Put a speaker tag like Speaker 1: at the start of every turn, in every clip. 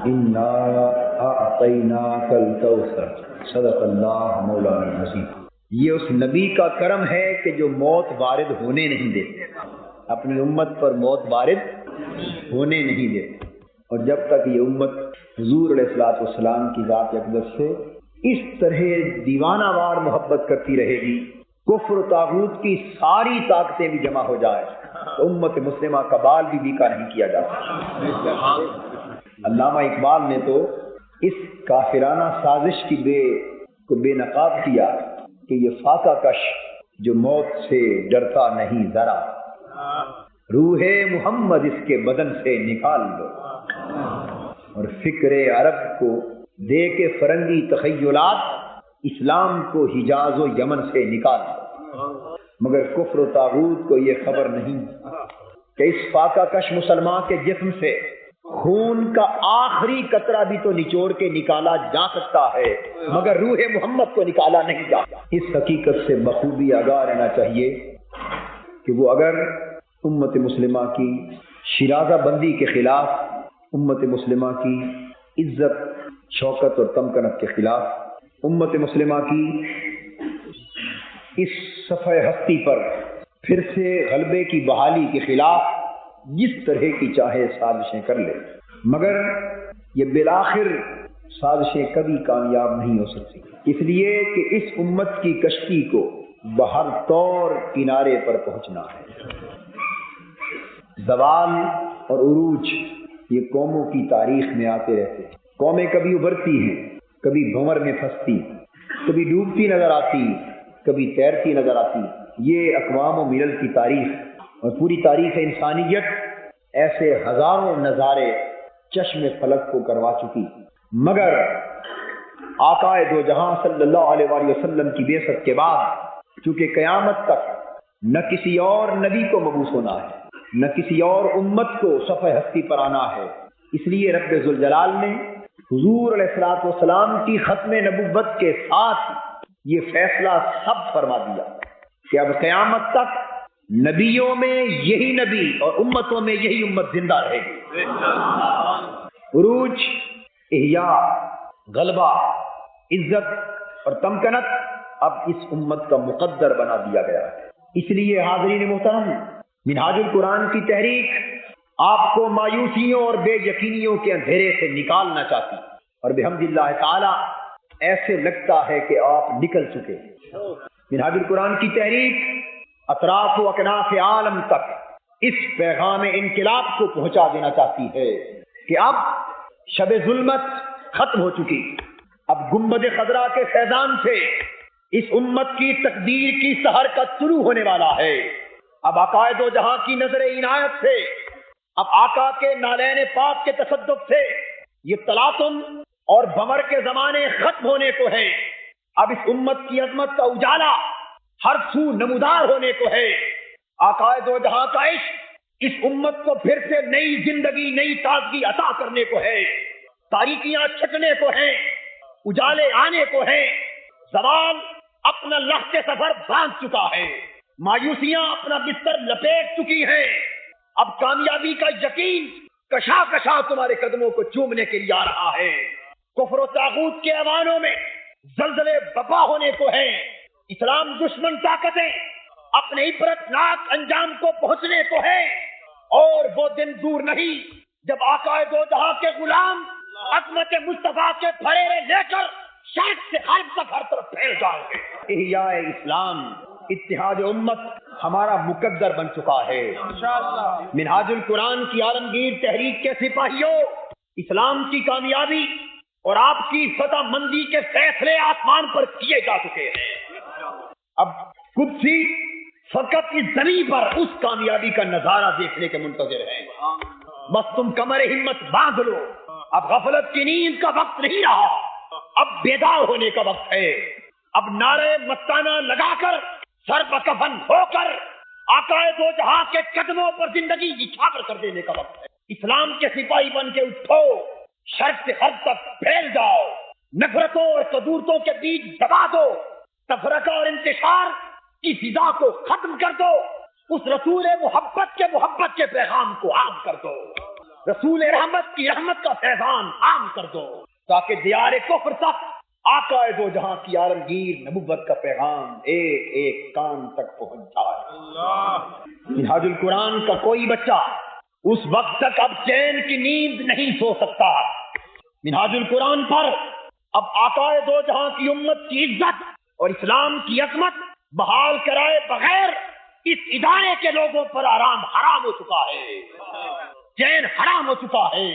Speaker 1: انا اعطیناک الکوثر صدق اللہ مولانا العظیم۔ یہ اس نبی کا کرم ہے کہ جو موت وارد ہونے نہیں دیتے، اپنی امت پر موت وارد ہونے نہیں دیتے، اور جب تک یہ امت حضور علیہ الصلوۃ والسلام کی ذات اقدس سے اس طرح دیوانہ وار محبت کرتی رہے گی، کفر و طاغوت کی ساری طاقتیں بھی جمع ہو جائے تو امت مسلمہ کا بال بھی بیکا نہیں کیا جا سکتا۔ علامہ اقبال نے تو اس کافرانہ سازش کی بے نقاب کیا کہ یہ فاقہ کش جو موت سے ڈرتا نہیں ذرا، روح محمد اس کے بدن سے نکال دو، اور فکر عرب کو دے کے فرنگی تخیلات اسلام کو حجاز و یمن سے نکال دو۔ مگر کفر و طاغوت کو یہ خبر نہیں کہ اس فاقہ کش مسلمان کے جسم سے خون کا آخری قطرہ بھی تو نچوڑ کے نکالا جا سکتا ہے، مگر روح محمد کو نکالا نہیں جاتا۔ اس حقیقت سے بخوبی آگاہ رہنا چاہیے کہ وہ اگر امت مسلمہ کی شیرازہ بندی کے خلاف، امت مسلمہ کی عزت شوکت اور تمکنت کے خلاف، امت مسلمہ کی اس صفحہ ہستی پر پھر سے غلبے کی بحالی کے خلاف جس طرح کی چاہے سازشیں کر لے، مگر یہ بالآخر سازشیں کبھی کامیاب نہیں ہو سکتی، اس لیے کہ اس امت کی کشتی کو بہر طور کنارے پر پہنچنا ہے۔ زوال اور عروج یہ قوموں کی تاریخ میں آتے رہتے ہیں، قومیں کبھی ابھرتی ہیں، کبھی بھنور میں پھنستی، کبھی ڈوبتی نظر آتی، کبھی تیرتی نظر آتی۔ یہ اقوام و ملل کی تاریخ اور پوری تاریخ انسانیت ایسے ہزاروں نظارے چشم فلک کو کروا چکی، مگر آقا دو جہاں صلی اللہ علیہ وآلہ وسلم کی بعثت کے بعد چونکہ قیامت تک نہ کسی اور نبی کو مبعوث ہونا ہے، نہ کسی اور امت کو صفحہ ہستی پر آنا ہے، اس لیے رب ذوالجلال نے حضور علیہ الصلوۃ والسلام کی ختم نبوت کے ساتھ یہ فیصلہ سب فرما دیا کہ اب قیامت تک نبیوں میں یہی نبی اور امتوں میں یہی امت زندہ رہے گی۔ عروج، احیاء، غلبہ، عزت اور تمکنت اب اس امت کا مقدر بنا دیا گیا ہے۔ اس لیے حاضرین محترم، منہاج القرآن کی تحریک آپ کو مایوسیوں اور بے یقینیوں کے اندھیرے سے نکالنا چاہتی، اور بحمد اللہ تعالی ایسے لگتا ہے کہ آپ نکل چکے۔ منہاج القرآن کی تحریک اطراف و اکناف عالم تک اس پیغام انقلاب کو پہنچا دینا چاہتی ہے کہ اب شب ظلمت ختم ہو چکی، اب گنبد خضرا کے فیضان سے اس امت کی تقدیر کی سحر کا طلوع ہونے والا ہے۔ اب عقائد و جہاں کی نظر عنایت سے، اب آقا کے نالین پاک کے تصدق سے یہ تلاطم اور بمر کے زمانے ختم ہونے کو ہے۔ اب اس امت کی عظمت کا اجالا ہر سو نمودار ہونے کو ہے۔ آقا دو جہاں کا عشق اس امت کو پھر سے نئی زندگی، نئی تازگی عطا کرنے کو ہے۔ تاریکیاں چھٹنے کو ہیں، اجالے آنے کو ہیں، زوال اپنا لخت سفر باندھ چکا ہے، مایوسیاں اپنا بستر لپیٹ چکی ہیں، اب کامیابی کا یقین کشا کشا تمہارے قدموں کو چومنے کے لیے آ رہا ہے۔ کفر و طاغوت کے ایوانوں میں زلزلے بپا ہونے کو ہیں، اسلام دشمن طاقتیں اپنے عبرت ناک انجام کو پہنچنے کو ہے، اور وہ دن دور نہیں جب آقا دو جہاں کے غلام عظمت مصطفیٰ کے پھریرے لے کر شرق سے غرب تک ہر طرف پھیل جائیں گے۔ احیاء اسلام، اتحاد امت ہمارا مقدر بن چکا ہے۔ منہاج القرآن کی عالمگیر تحریک کے سپاہیوں، اسلام کی کامیابی اور آپ کی فتح مندی کے فیصلے آسمان پر کیے جا چکے ہیں۔ اب قدسی فقط اس زمین پر اس کامیابی کا نظارہ دیکھنے کے منتظر ہیں۔ بس تم کمر ہمت باندھ لو، اب غفلت کی نیند کا وقت نہیں رہا، اب بیدار ہونے کا وقت ہے۔ اب نعرے مستانہ لگا کر، سر پر کفن ہو کر آقا دو جہاں کے قدموں پر زندگی نچھاور کر دینے کا وقت ہے۔ اسلام کے سپاہی بن کے اٹھو، شرق سے غرب تک پھیل جاؤ، نفرتوں اور قدورتوں کے بیچ دبا دو، تفرقہ اور انتشار کی فضا کو ختم کر دو، اس رسول محبت کے پیغام کو عام کر دو۔
Speaker 2: رسول رحمت کی رحمت کا فیضان عام کر دو تاکہ دیار کفر تک آقا دو جہاں کی عالمگیر نبوت کا پیغام ایک ایک کان تک پہنچ جائے۔ منہاج القرآن کا کوئی بچہ اس وقت تک اب چین کی نیند نہیں سو سکتا۔ منہاج القرآن پر اب آقا دو جہاں کی امت کی عزت اور اسلام کی عظمت بحال کرائے بغیر اس ادارے کے لوگوں پر آرام حرام ہو چکا ہے، چین حرام ہو چکا ہے،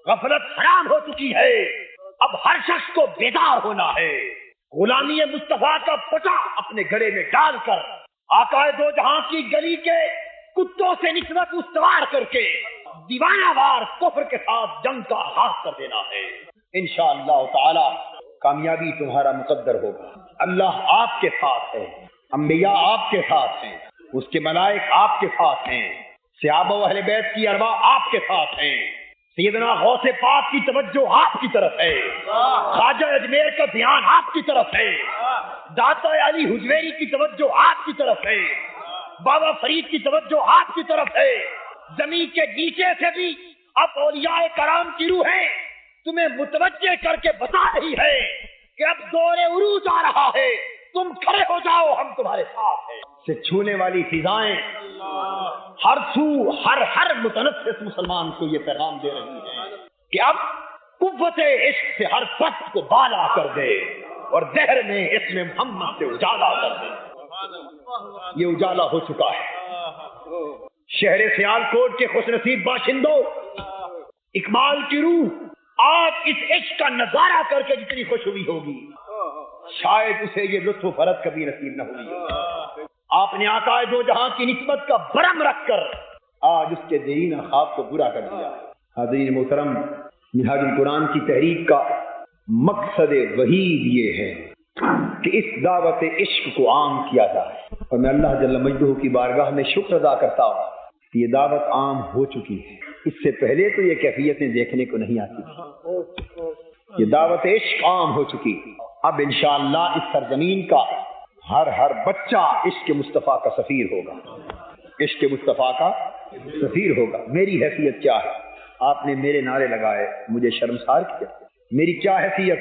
Speaker 2: غفلت حرام ہو چکی ہے۔ اب ہر شخص کو بیدار ہونا ہے، غلامی مصطفیٰ کا پٹا اپنے گلے میں ڈال کر آقا دو جہاں کی گلی کے کتوں سے نسبت استوار کر کے دیوانہ وار کفر کے ساتھ جنگ کا آغاز کر دینا ہے۔ انشاءاللہ تعالی کامیابی تمہارا مقدر ہوگا۔ اللہ آپ کے ساتھ ہے، انبیاء آپ کے ساتھ ہیں، اس کے ملائک آپ کے ساتھ ہیں، صحابہ و اہل بیت کی ارواح آپ کے ساتھ ہیں، سیدنا غوث پاک کی توجہ آپ کی طرف ہے، خواجہ اجمیر کا دھیان آپ کی طرف ہے، داتا علی حجویری کی توجہ آپ کی طرف ہے، بابا فرید کی توجہ آپ کی طرف ہے۔ زمین کے نیچے سے بھی اب اولیاء کرام کی روحیں تمہیں متوجہ کر کے بتا رہی ہے کہ اب دور عروج آ رہا ہے، تم کھڑے ہو جاؤ، ہم تمہارے ساتھ ہیں۔ سے چھونے والی فضائیں ہر سو ہر متنفس مسلمان کو یہ پیغام دے رہی ہے کہ اب قوت عشق سے ہر فرد کو بالا کر دے اور دہر میں اسم محمد سے اجالا کر دے۔ یہ اجالا ہو چکا ہے۔ شہر سیالکوٹ کے خوش نصیب باشندوں، اکمال کی روح آج اس عشق کا نظارہ کر کے جتنی خوش ہوئی ہوگی شاید اسے یہ لطف و فرد کبھی نصیب نہ ہوئی۔ آپ نے آقا دو جہاں کی نسبت کا برم رکھ کر آج اس کے دیرینہ خواب کو برا کر دیا۔ حاضرین محترم، منہاج القرآن کی تحریک کا مقصد وحید یہ ہے کہ اس دعوت عشق کو عام کیا جائے، اور میں اللہ جل مجدہ کی بارگاہ میں شکر ادا کرتا ہوں کہ یہ دعوت عام ہو چکی ہے۔ اس سے پہلے تو یہ کیفیتیں دیکھنے کو نہیں آتی تھی۔ یہ دعوت عشق عام ہو چکی، اب انشاءاللہ اس سرزمین کا ہر بچہ عشق مصطفیٰ کا سفیر ہوگا، عشق مصطفیٰ کا سفیر ہوگا۔ میری حیثیت کیا ہے؟ آپ نے میرے نعرے لگائے، مجھے شرمسار کیا۔ میری کیا حیثیت؟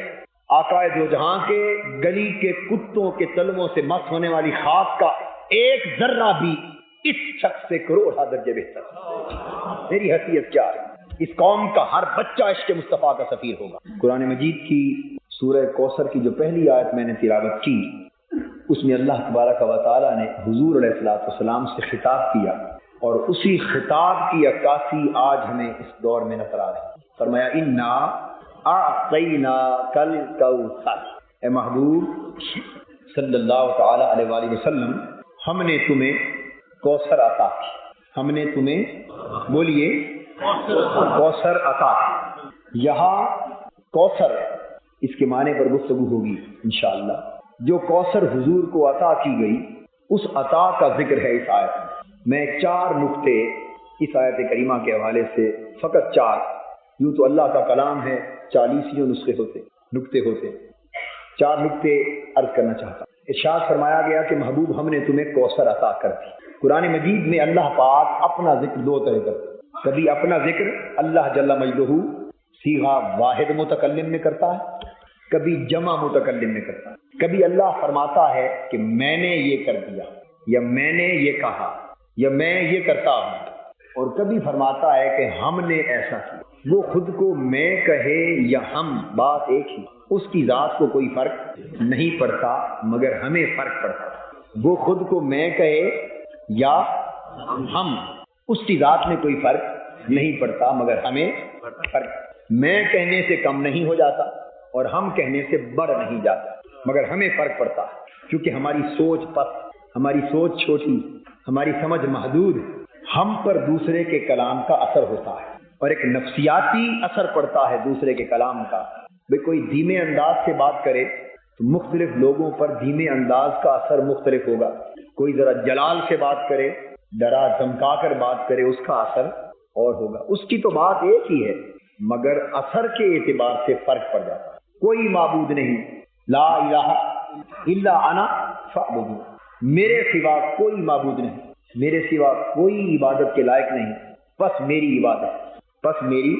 Speaker 2: آقا دو جہاں کے گلی کے کتوں کے تلموں سے مست ہونے والی خاک کا ایک ذرہ بھی اس شخص سے کروڑا درجے بہتر۔ میری حیثیت کیا ہے؟ اس قوم کا ہر بچہ عشق مصطفیٰ کا سفیر ہوگا۔ قرآن مجید کی سورہ کوثر کی جو پہلی آیت میں نے تلاوت کی، اس میں اللہ تبارک و تعالیٰ نے حضور علیہ الصلوۃ والسلام سے خطاب کیا، اور اسی خطاب کی عکاسی آج ہمیں اس دور میں نظر آ رہی ہے۔ فرمایا انا اعطیناک الکوثر، اے محبوب صلی اللہ تعالی علیہ وآلہ وسلم، ہم نے تمہیں کوثر عطا کی، ہم نے تمہیں بولیے کوثر عطا کی۔ یہاں کوثر اس کے معنی پر گفتگو ہوگی انشاءاللہ۔ جو کوثر حضور کو عطا کی گئی، اس عطا کا ذکر ہے اس آیت میں۔ 4 نقطے اس آیت کریمہ کے حوالے سے، فقط 4، یوں تو اللہ کا کلام ہے 40 نقطے ہوتے، 4 نقطے عرض کرنا چاہتا ہوں۔ ارشاد فرمایا گیا کہ محبوب ہم نے تمہیں کوثر عطا کر دی۔ قرآن مجید میں اللہ پاک اپنا ذکر 2 طرح کرتا ہے، کبھی اپنا ذکر اللہ جل مجدہ صیغہ واحد متکلم میں کرتا ہے، کبھی جمع متکلم میں کرتا ہے۔ کبھی اللہ فرماتا ہے کہ میں نے یہ کر دیا، یا میں نے یہ کہا، یا میں یہ کرتا ہوں، اور کبھی فرماتا ہے کہ ہم نے ایسا کیا۔ وہ خود کو میں کہے یا ہم، بات ایک ہی، اس کی ذات کو کوئی فرق نہیں پڑتا، مگر ہمیں فرق پڑتا۔ وہ خود کو میں کہے یا ہم، اس کی ذات میں کوئی فرق نہیں پڑتا، مگر ہمیں فرق۔ میں کہنے سے کم نہیں ہو جاتا، اور ہم کہنے سے بڑھ نہیں جاتا، مگر ہمیں فرق پڑتا ہے، کیونکہ ہماری سوچ پست، ہماری سوچ چھوٹی، ہماری سمجھ محدود، ہم پر دوسرے کے کلام کا اثر ہوتا ہے، اور ایک نفسیاتی اثر پڑتا ہے دوسرے کے کلام کا۔ کوئی دھیمے انداز سے بات کرے تو مختلف لوگوں پر دھیمے انداز کا اثر مختلف ہوگا، کوئی ذرا جلال سے بات کرے، ڈرا دھمکا کر بات کرے، اس کا اثر اور ہوگا۔ اس کی تو بات ایک ہی ہے، مگر اثر کے اعتبار سے فرق پڑ جاتا ہے۔ کوئی معبود نہیں، لا الہ الا انا فاعبدون، میرے سوا کوئی معبود نہیں، میرے سوا کوئی عبادت کے لائق نہیں، بس میری عبادت۔
Speaker 1: بس میری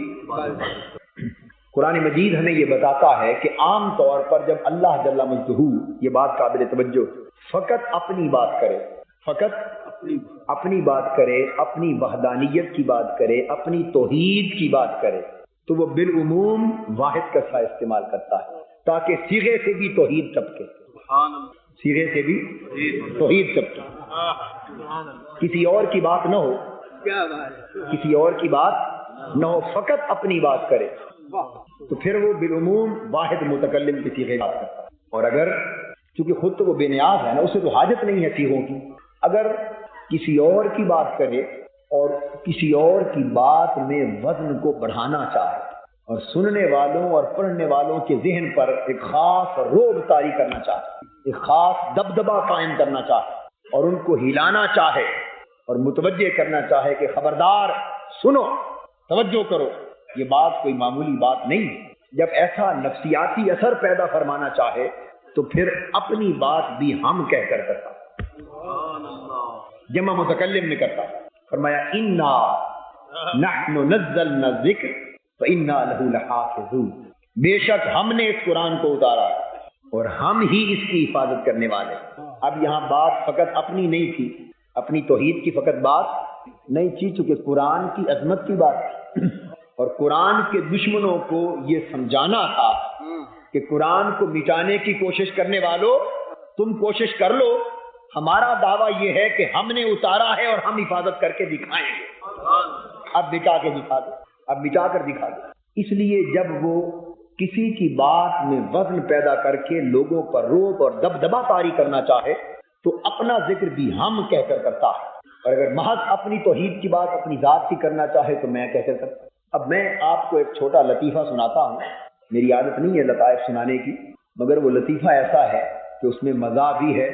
Speaker 1: قرآن مجید ہمیں یہ بتاتا ہے کہ عام طور پر جب اللہ جل مجدہ، یہ بات قابل توجہ، فقط اپنی بات کرے، فقط اپنی بات کرے، اپنی وحدانیت کی بات کرے، اپنی توحید کی بات کرے، تو وہ بالعموم واحد کا سا استعمال کرتا ہے تاکہ صیغے سے بھی توحید ٹپکے، صیغے سے بھی توحید ٹپکے، کسی اور کی بات نہ ہو، کسی اور کی بات نہ ہو، فقط اپنی بات کرے تو پھر وہ بالعموم واحد متکلم کی صیغے بات کرتا ہے۔ اور اگر چونکہ خود تو وہ بے نیاز ہے نا، اسے تو حاجت نہیں ہے صیغوں کی، اگر کسی اور کی بات کرے اور کسی اور کی بات میں وزن کو بڑھانا چاہے اور سننے والوں اور پڑھنے والوں کے ذہن پر ایک خاص رعب طاری کرنا چاہے، ایک خاص دبدبہ قائم کرنا چاہے اور ان کو ہلانا چاہے اور متوجہ کرنا چاہے کہ خبردار سنو، توجہ کرو، یہ بات کوئی معمولی بات نہیں ہے۔ جب ایسا نفسیاتی اثر پیدا فرمانا چاہے تو پھر اپنی بات بھی ہم کہہ کر کرتا، جمع متکلم میں کرتا۔ فرمایا انا نحن نزلنا الذکر فانا له لحافظون، بے شک ہم نے اس قرآن کو اتارا اور ہم ہی اس کی حفاظت کرنے والے۔ اب یہاں بات فقط اپنی نہیں تھی، اپنی توحید کی فقط بات نہیں تھی، چونکہ قرآن کی عظمت کی بات تھی اور قرآن کے دشمنوں کو یہ سمجھانا تھا کہ قرآن کو مٹانے کی کوشش کرنے والوں، تم کوشش کر لو، ہمارا دعویٰ یہ ہے کہ ہم نے اتارا ہے اور ہم حفاظت کر کے دکھائیں گے۔ اب مٹا کے دکھا دو، اب مٹا کر دکھا دو۔ اس لیے جب وہ کسی کی بات میں وزن پیدا کر کے لوگوں پر رعب اور دبدبہ طاری کرنا چاہے تو اپنا ذکر بھی ہم کہہ کر کرتا ہے، اور اگر محض اپنی توحید کی بات اپنی ذات کی کرنا چاہے تو میں کہہ کر کرتا۔ اب میں آپ کو ایک چھوٹا لطیفہ سناتا ہوں، میری عادت نہیں ہے لطائف سنانے کی، مگر وہ لطیفہ ایسا ہے کہ اس میں مزہ بھی ہے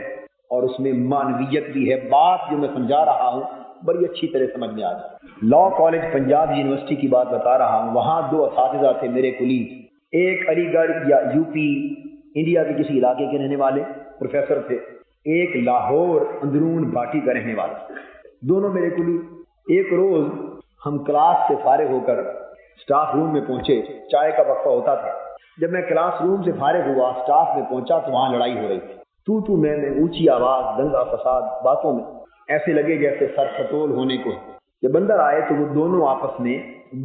Speaker 1: اور اس میں معنویت بھی ہے۔ بات جو میں سمجھا رہا ہوں بڑی اچھی طرح سمجھ میں آ جائے۔ لا کالج پنجاب یونیورسٹی کی بات بتا رہا ہوں، وہاں دو اساتذہ تھے میرے کولیگ، ایک علی گڑھ یا یو پی انڈیا کے کسی علاقے کے رہنے والے پروفیسر تھے، ایک لاہور اندرون بھاٹی کا رہنے والا، دونوں میرے کولیگ۔ ایک روز ہم کلاس سے فارغ ہو کر سٹاف روم میں پہنچے، چائے کا وقفہ ہوتا تھا۔ جب میں کلاس روم سے فارغ ہوا، سٹاف میں پہنچا تو وہاں لڑائی ہو رہی تھی، تو میں اونچی آواز، دنگا فساد، باتوں میں ایسے لگے جیسے سر خطول ہونے کو۔ جب اندر آئے تو وہ دونوں آپس میں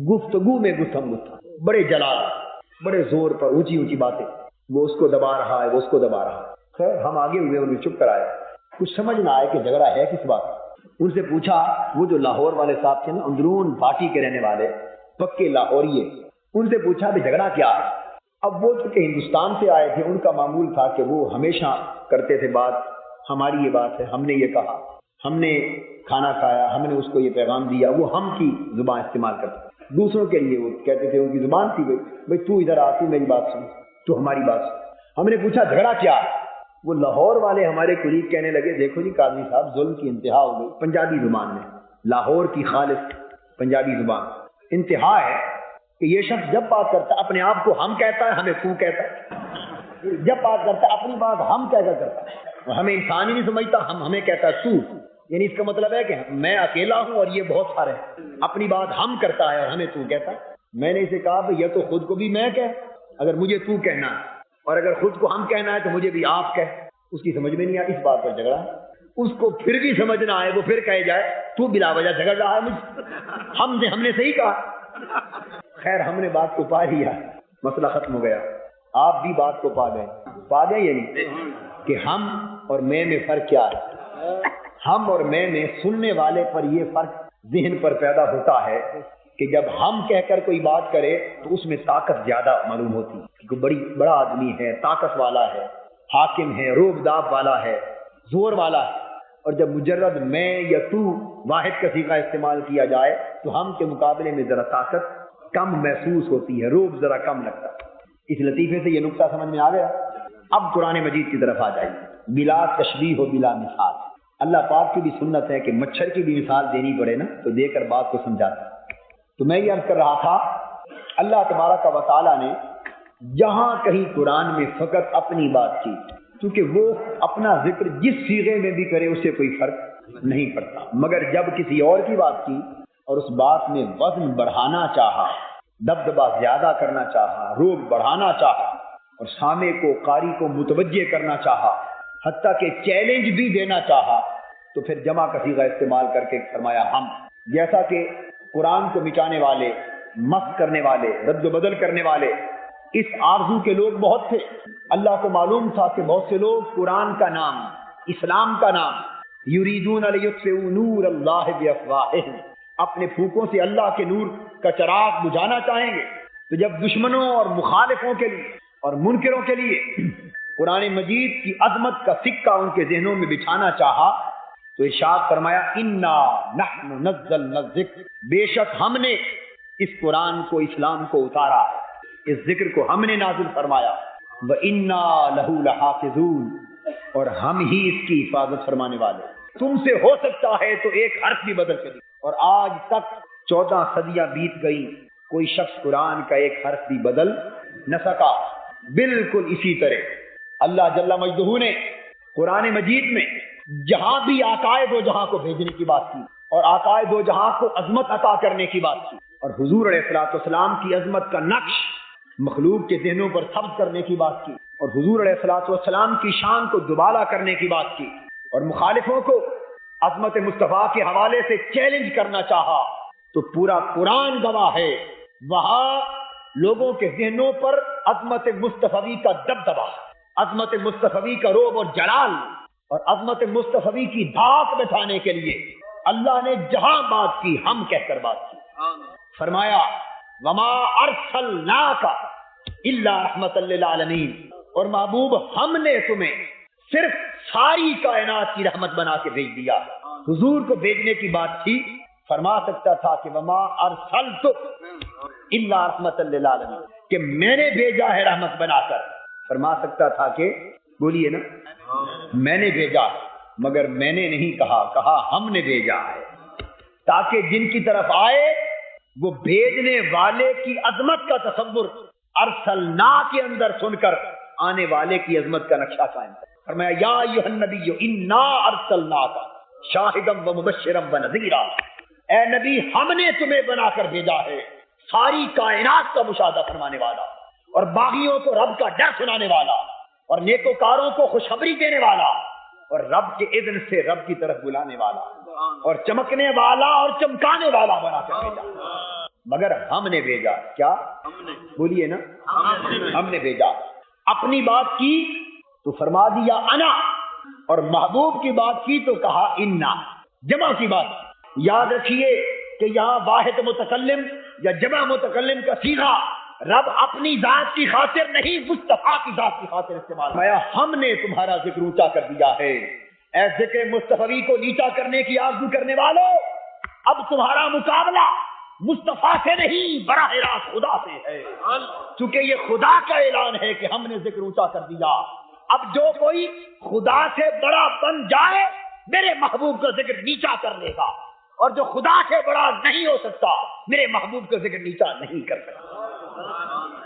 Speaker 1: گفتگو میں گفتم گفتم، بڑے جلال، بڑے زور پر اونچی اونچی باتیں، وہ اس کو دبا رہا ہے، وہ اس کو دبا رہا ہے۔ خیر ہم آگے ہوئے، انہیں چپ کر آئے، کچھ سمجھ نہ آئے کہ جھگڑا ہے کس بات۔ ان سے پوچھا، وہ جو لاہور والے صاحب تھے نا، اندرون بھاٹی کے رہنے والے، پکے لاہوریے، ان سے پوچھا بھی جھگڑا کیا ہے۔ اب وہ چونکہ ہندوستان سے آئے تھے، ان کا معمول تھا کہ وہ ہمیشہ کرتے تھے بات، ہماری یہ بات ہے، ہم نے یہ کہا، ہم نے کھانا کھایا، ہم نے اس کو یہ پیغام دیا، وہ ہم کی زبان استعمال کرتے، دوسروں کے لیے وہ کہتے تھے، ان کی زبان تھی بھائی تو ادھر آ، تو میری بات سن، تو ہماری بات سن۔ ہم نے پوچھا جھگڑا کیا ہے؟ وہ لاہور والے ہمارے قریب کہنے لگے، دیکھو جی قاضی صاحب، ظلم کی انتہا ہو گئی، پنجابی زبان میں، لاہور کی خالص پنجابی زبان، انتہا ہے کہ یہ شخص جب بات کرتا ہے اپنے آپ کو ہم کہتا ہے، ہمیں تو کہتا ہے، جب بات کرتا ہے اپنی بات ہم کہہ کر کرتا ہے، ہمیں انسان ہی نہیں سمجھتا، ہمیں کہتا ہے تو، یعنی اس کا مطلب ہے کہ میں اکیلا ہوں اور یہ بہت سارے ہیں، اپنی بات ہم کرتا ہے اور ہمیں تو کہتا ہے۔ میں نے اسے کہا کہ یہ تو خود کو بھی میں کہہ، اگر مجھے تو کہنا ہے، اور اگر خود کو ہم کہنا ہے تو مجھے بھی آپ کہہ۔ اس کی سمجھ میں نہیں آئی، اس بات پر جھگڑا، اس کو پھر بھی سمجھ نہ آئے، وہ پھر کہے جائے تو بلا وجہ جھگڑ رہا ہے مجھ، ہم نے صحیح کہا۔ خیر ہم نے بات کو پا لیا، مسئلہ ختم ہو گیا، آپ بھی بات کو پا گئے یعنی کہ ہم اور میں فرق کیا ہے۔ ہم اور میں سننے والے پر یہ فرق ذہن پر پیدا ہوتا ہے کہ جب ہم کہہ کر کوئی بات کرے تو اس میں طاقت زیادہ معلوم ہوتی ہے، کہ بڑا آدمی ہے، طاقت والا ہے، حاکم ہے، روب داب والا ہے، زور والا ہے، اور جب مجرد میں یا تو واحد کا صیغہ استعمال کیا جائے تو ہم کے مقابلے میں ذرا طاقت کم محسوس ہوتی ہے، روب ذرا کم لگتا ہے۔ اس لطیفے سے یہ نقطہ سمجھ میں آ گیا۔ اب قرآن مجید کی طرف آ جائیے، بلا تشبیہ و بلا مثال۔ اللہ پاک کی بھی سنت ہے کہ مچھر کی بھی مثال دینی پڑے نا تو دے کر بات کو سمجھاتا۔ تو میں یہ عرض کر رہا تھا، اللہ تبارک و تعالیٰ نے جہاں کہیں قرآن میں فقط اپنی بات کی، کیونکہ وہ اپنا ذکر جس صیغے میں بھی کرے اسے کوئی فرق نہیں پڑتا، مگر جب کسی اور کی بات کی اور اس بات میں وزن بڑھانا چاہا، دبدبا زیادہ کرنا چاہا، روب بڑھانا چاہا اور سامع کو، قاری کو متوجہ کرنا چاہا، حتیٰ کہ چیلنج بھی دینا چاہا، تو پھر جمع کا صیغہ استعمال کر کے فرمایا ہم، جیسا کہ قرآن کو مٹانے والے، مسخ کرنے والے، رد و بدل کرنے والے اس آرزو کے لوگ بہت تھے۔ اللہ کو معلوم تھا کہ بہت سے لوگ قرآن کا نام، اسلام کا نام، یریدون لیطفئوا نور اللہ بافواہہم، اپنے پھونکوں سے اللہ کے نور کا چراغ بجھانا چاہیں گے۔ تو جب دشمنوں اور مخالفوں کے لیے اور منکروں کے لیے قرآن مجید کی عظمت کا سکہ ان کے ذہنوں میں بچھانا چاہا تو ارشاد فرمایا انا نحن نزلنا الذکر، بے شک ہم نے اس قرآن کو، اسلام کو اتارا، اس ذکر کو ہم نے نازل فرمایا، وَإِنَّا لَهُ لَحَافِظُونَ، اور ہم ہی اس کی حفاظت فرمانے والے۔ تم سے ہو سکتا ہے تو ایک حرف بھی بدل کر، اور آج تک 14 صدیاں بیت گئی، کوئی شخص قرآن کا ایک حرف بھی بدل نہ سکا۔ بالکل اسی طرح اللہ جل مجدہ نے قرآن مجید میں جہاں بھی آقائے دو جہاں کو بھیجنے کی بات کی اور آقائے دو جہاں کو عظمت عطا کرنے کی بات کی اور حضور علیہ الصلوۃ والسلام کی عظمت کا نقش مخلوق کے ذہنوں پر ثبت کرنے کی بات کی اور حضور علیہ الصلوۃ والسلام کی شان کو دوبالا کرنے کی بات کی اور مخالفوں کو عظمت مصطفیٰ کے حوالے سے چیلنج کرنا چاہا، تو پورا قرآن گواہ ہے وہاں لوگوں کے ذہنوں پر عظمت مصطفی کا دبدبا، عظمت مصطفی کا رعب اور جلال اور عظمت مصطفی کی دھاک بٹھانے کے لیے اللہ نے جہاں بات کی ہم کہہ کر بات کی۔ فرمایا وما ارسلناک الا رحمۃ للعالمین، اور محبوب ہم نے تمہیں صرف ساری کائنات کی رحمت بنا کے بھیج دیا۔ حضور کو بھیجنے کی بات تھی، فرما سکتا تھا کہ وما ارسلتک الا رحمۃ للعالمین، کہ میں نے بھیجا ہے رحمت بنا کر۔ فرما سکتا تھا کہ بولیے نا میں نے بھیجا، مگر میں نے نہیں کہا ہم نے بھیجا ہے، تاکہ جن کی طرف آئے وہ بھیجنے والے کی عظمت کا تصور ارسلنا کے اندر سن کر آنے والے کی عظمت کا نقشہ قائم کرے۔ فرمایا یا ایھا النبی انا ارسلناک شاہدا ومبشرا ونذیرا، اے نبی ہم نے تمہیں بنا کر بھیجا ہے ساری کائنات کا مشاہدہ فرمانے والا اور باغیوں کو رب کا ڈر سنانے والا اور نیکوکاروں کو خوشخبری دینے والا اور رب کے اذن سے رب کی طرف بلانے والا اور چمکنے والا اور چمکانے والا بنا کر بھیجا۔ مگر ہم نے بھیجا، کیا بولیے نا ہم نے بھیجا۔ اپنی بات کی تو فرما دیا انا، اور محبوب کی بات کی تو کہا انا، جمع کی بات۔ یاد رکھیے کہ یہاں واحد متکلم یا جمع متکلم کا صیغہ رب اپنی ذات کی خاطر نہیں، مصطفیٰ کی ذات کی خاطر استعمال فرمایا ہم نے تمہارا ذکر اونچا کر دیا ہے۔ اے ذکر مصطفی کو نیچا کرنے کی آرزو کرنے والوں، اب تمہارا مقابلہ مصطفیٰ سے نہیں براہ راست خدا سے ہے، چونکہ یہ خدا کا اعلان ہے کہ ہم نے ذکر اونچا کر دیا۔ اب جو کوئی خدا سے بڑا بن جائے میرے محبوب کا ذکر نیچا کر لے گا، اور جو خدا سے بڑا نہیں ہو سکتا میرے محبوب کا ذکر نیچا نہیں کر سکتا۔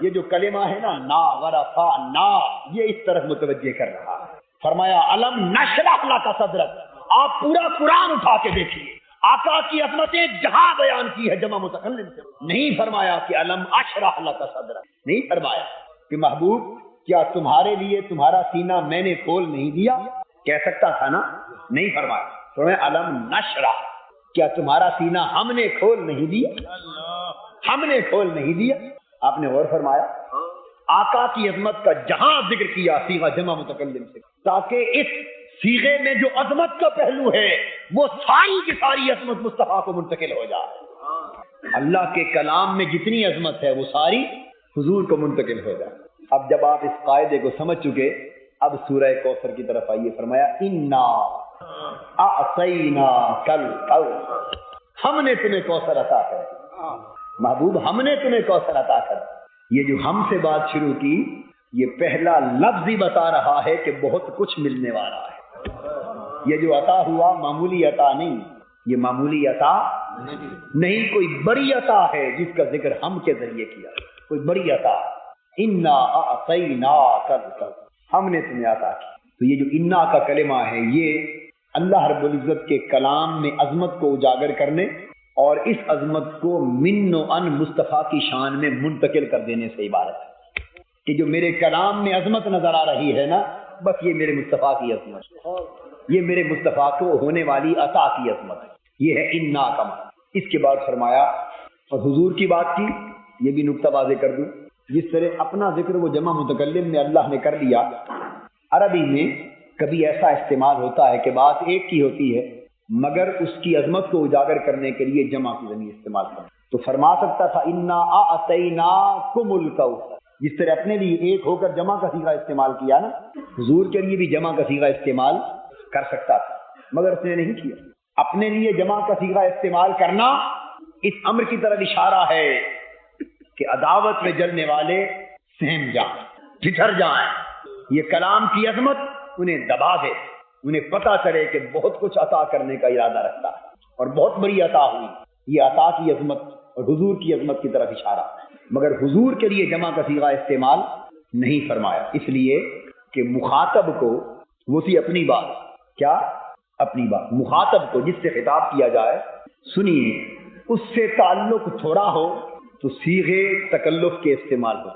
Speaker 1: یہ جو کلمہ ہے نا نا ورفعنا، یہ اس طرف متوجہ کر رہا ہے۔ فرمایا علم نشرح لک صدرک، آپ پورا قرآن اٹھا کے دیکھیے، آقا کی عظمتیں جہاں بیان کی ہے جمع متکلم سے، نہیں فرمایا کہ علم اشرح لک صدرک، نہیں فرمایا کہ محبوب کیا تمہارے لیے تمہارا سینہ میں نے کھول نہیں دیا، کہہ سکتا تھا نا، نہیں فرمایا۔ فرمایا علم نشرح، کیا تمہارا سینہ ہم نے کھول نہیں دیا، ہم نے کھول نہیں دیا۔ آپ نے غور فرمایا آقا کی عظمت کا جہاں ذکر کیا صیغہ جمع متکلم سے، تاکہ اس صیغے میں جو عظمت کا پہلو ہے وہ ساری کی ساری عظمت مصطفیٰ کو منتقل ہو جائے۔ اللہ کے کلام میں جتنی عظمت ہے وہ ساری حضور کو منتقل ہو جائے۔ اب جب آپ اس قاعدے کو سمجھ چکے، اب سورہ کوثر کی طرف آئیے۔ فرمایا انا اعطیناک الکوثر، ہم نے تمہیں کوثر عطا کر دیا۔ محبوب ہم نے تمہیں کوثر عطا کر دیا۔ یہ جو ہم سے بات شروع کی، یہ پہلا لفظ ہی بتا رہا ہے کہ بہت کچھ ملنے والا ہے۔ یہ جو عطا ہوا معمولی عطا نہیں، یہ معمولی عطا نہیں، کوئی بڑی عطا ہے جس کا ذکر ہم کے ذریعے کیا، کوئی بڑی عطا۔ انا اعطیناک الکوثر، ہم نے تمہیں عطا کی۔ تو یہ جو انا کا کلمہ ہے، یہ اللہ رب العزت کے کلام میں عظمت کو اجاگر کرنے اور اس عظمت کو من و ان مصطفیٰ کی شان میں منتقل کر دینے سے عبارت ہے کہ جو میرے کلام میں عظمت نظر آ رہی ہے نا، بس یہ میرے مصطفیٰ کی عظمت، یہ میرے مصطفیٰ کو ہونے والی عطا کی عظمت ہے، یہ ہے انا کا معنی۔ اس کے بعد فرمایا، اور حضور کی بات کی، یہ بھی نقطہ واضح کر دوں، جس طرح اپنا ذکر وہ جمع متکلم میں اللہ نے کر لیا، عربی میں کبھی ایسا استعمال ہوتا ہے کہ بات ایک کی ہوتی ہے مگر اس کی عظمت کو اجاگر کرنے کے لیے جمع کی ضمیر استعمال کرنا، تو فرما سکتا تھا انا اعطیناکم الکوثر، جس طرح اپنے لیے ایک ہو کر جمع کا صیغہ استعمال کیا نا، حضور کے لیے بھی جمع کا صیغہ استعمال کر سکتا تھا مگر اس نے نہیں کیا۔ اپنے لیے جمع کا صیغہ استعمال کرنا اس امر کی طرف اشارہ ہے کہ عداوت میں جلنے والے سہم جائیں، ٹھٹر جائیں، یہ کلام کی عظمت انہیں دبا دے، انہیں پتہ چلے کہ بہت کچھ عطا کرنے کا ارادہ رکھتا ہے اور بہت بڑی عطا ہوئی، یہ عطا کی عظمت اور حضور کی عظمت کی طرف اشارہ، مگر حضور کے لیے جمع کا صیغہ استعمال نہیں فرمایا، اس لیے کہ مخاطب کو وہ سی اپنی بات، کیا اپنی بات، مخاطب کو جس سے خطاب کیا جائے، سنیے، اس سے تعلق تھوڑا ہو تو صیغے تکلف کے استعمال ہو،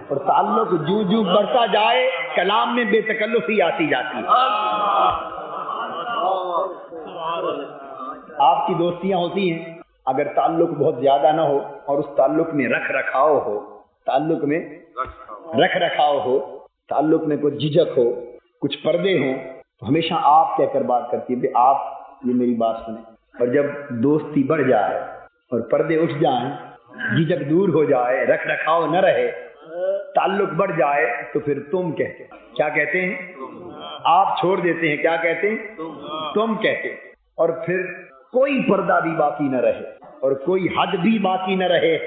Speaker 1: اور تعلق جوں جوں بڑھتا جائے کلام میں بے تکلف ہی آتی جاتی ہے۔ آپ کی دوستیاں ہوتی ہیں، اگر تعلق بہت زیادہ نہ ہو اور اس تعلق میں رکھ رکھاؤ ہو، تعلق میں رکھ رکھاؤ ہو، تعلق میں کچھ جھجک ہو، کچھ پردے ہوں، تو ہمیشہ آپ کہہ کر بات کرتی ہے، آپ یہ میری بات سنیں، اور جب دوستی بڑھ جائے اور پردے اٹھ جائیں، جھجک دور ہو جائے، رکھ رکھاؤ نہ رہے، تعلق بڑھ جائے، تو پھر تم کہتے ہیں، کیا کہتے ہیں؟ آپ چھوڑ دیتے ہیں، کیا کہتے ہیں؟ تم کہتے ہیں، اور پھر کوئی پردہ بھی باقی نہ رہے اور کوئی حد بھی باقی نہ رہے،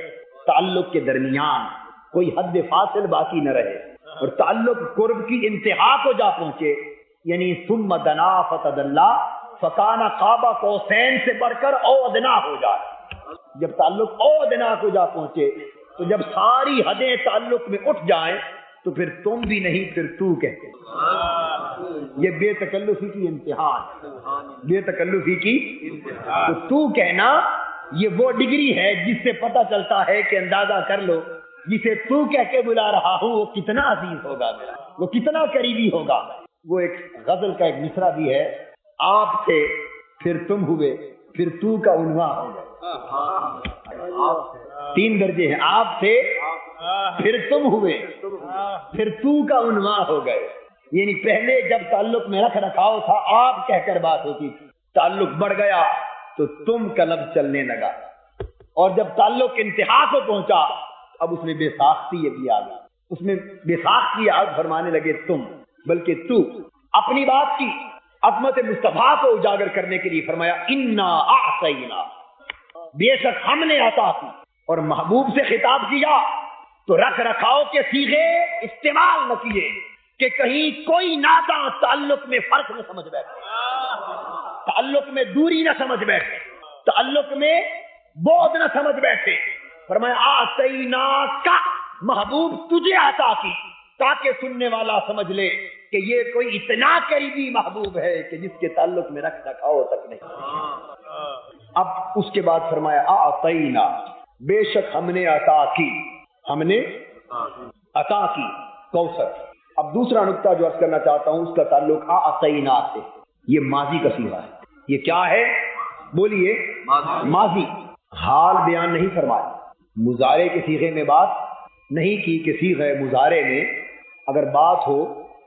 Speaker 1: تعلق کے درمیان کوئی حد فاصل باقی نہ رہے، اور تعلق قرب کی انتہا کو جا پہنچے، یعنی ثم دنا فتدلا فکان قاب قوسین سے بڑھ کر او ادنا ہو جائے، جب تعلق او ادنا کو جا پہنچے، تو جب ساری حدیں تعلق میں اٹھ جائیں تو پھر تم بھی نہیں، پھر تو کہتے، یہ بے تکلفی کی انتہا ہے، بے تکلفی کی، تو کہنا یہ وہ ڈگری ہے جس سے پتہ چلتا ہے کہ اندازہ کر لو جسے تو کہہ کے بلا رہا ہوں وہ کتنا عزیز ہوگا میرا، وہ کتنا قریبی ہوگا۔ وہ ایک غزل کا ایک مصرع بھی ہے، آپ تھے پھر تم ہوئے پھر تو کا عنواں ہو گئے، 3 درجے ہیں، آپ تھے پھر تم ہوئے پھر تو کا عنواں ہو گئے، یعنی پہلے جب تعلق میں رکھ رکھاؤ تھا آپ کہہ کر بات ہوتی تھی، تعلق بڑھ گیا تو تم کا لفظ چلنے لگا، اور جب تعلق انتہا کو پہنچا اب اس میں بے ساختی بھی آ گئی، اس میں بے ساختی آگ فرمانے لگے تم، بلکہ تو اپنی بات کی عظمت مصطفیٰ کو اجاگر کرنے کے لیے فرمایا انا اعطینا، بے شک ہم نے عطا کی، اور محبوب سے خطاب کیا تو رکھ رکھاؤ کے صیغے استعمال نہ کیے کہ کہیں کوئی ناداں تعلق میں فرق نہ سمجھ بیٹھے، تعلق میں دوری نہ سمجھ بیٹھے، تعلق میں بعد نہ سمجھ بیٹھے، فرمایا آتینا کا، محبوب تجھے عطا کی، تاکہ سننے والا سمجھ لے کہ یہ کوئی اتنا قریبی محبوب ہے کہ جس کے تعلق میں رکھ رکھاؤ تک نہیں۔ اب اس کے بعد فرمایا آتینا، بے شک ہم نے عطا کی، ہم نے عطا کی کوثر۔ اب دوسرا نقطہ جو عرض کرنا چاہتا ہوں اس کا تعلق آتینا سے، یہ ماضی کا صیغہ ہے، یہ کیا ہے؟ بولیے، ماضی، حال بیان نہیں فرمایا، مضارع کے صیغے میں بات نہیں کی کہ صیغہ مضارع میں اگر بات ہو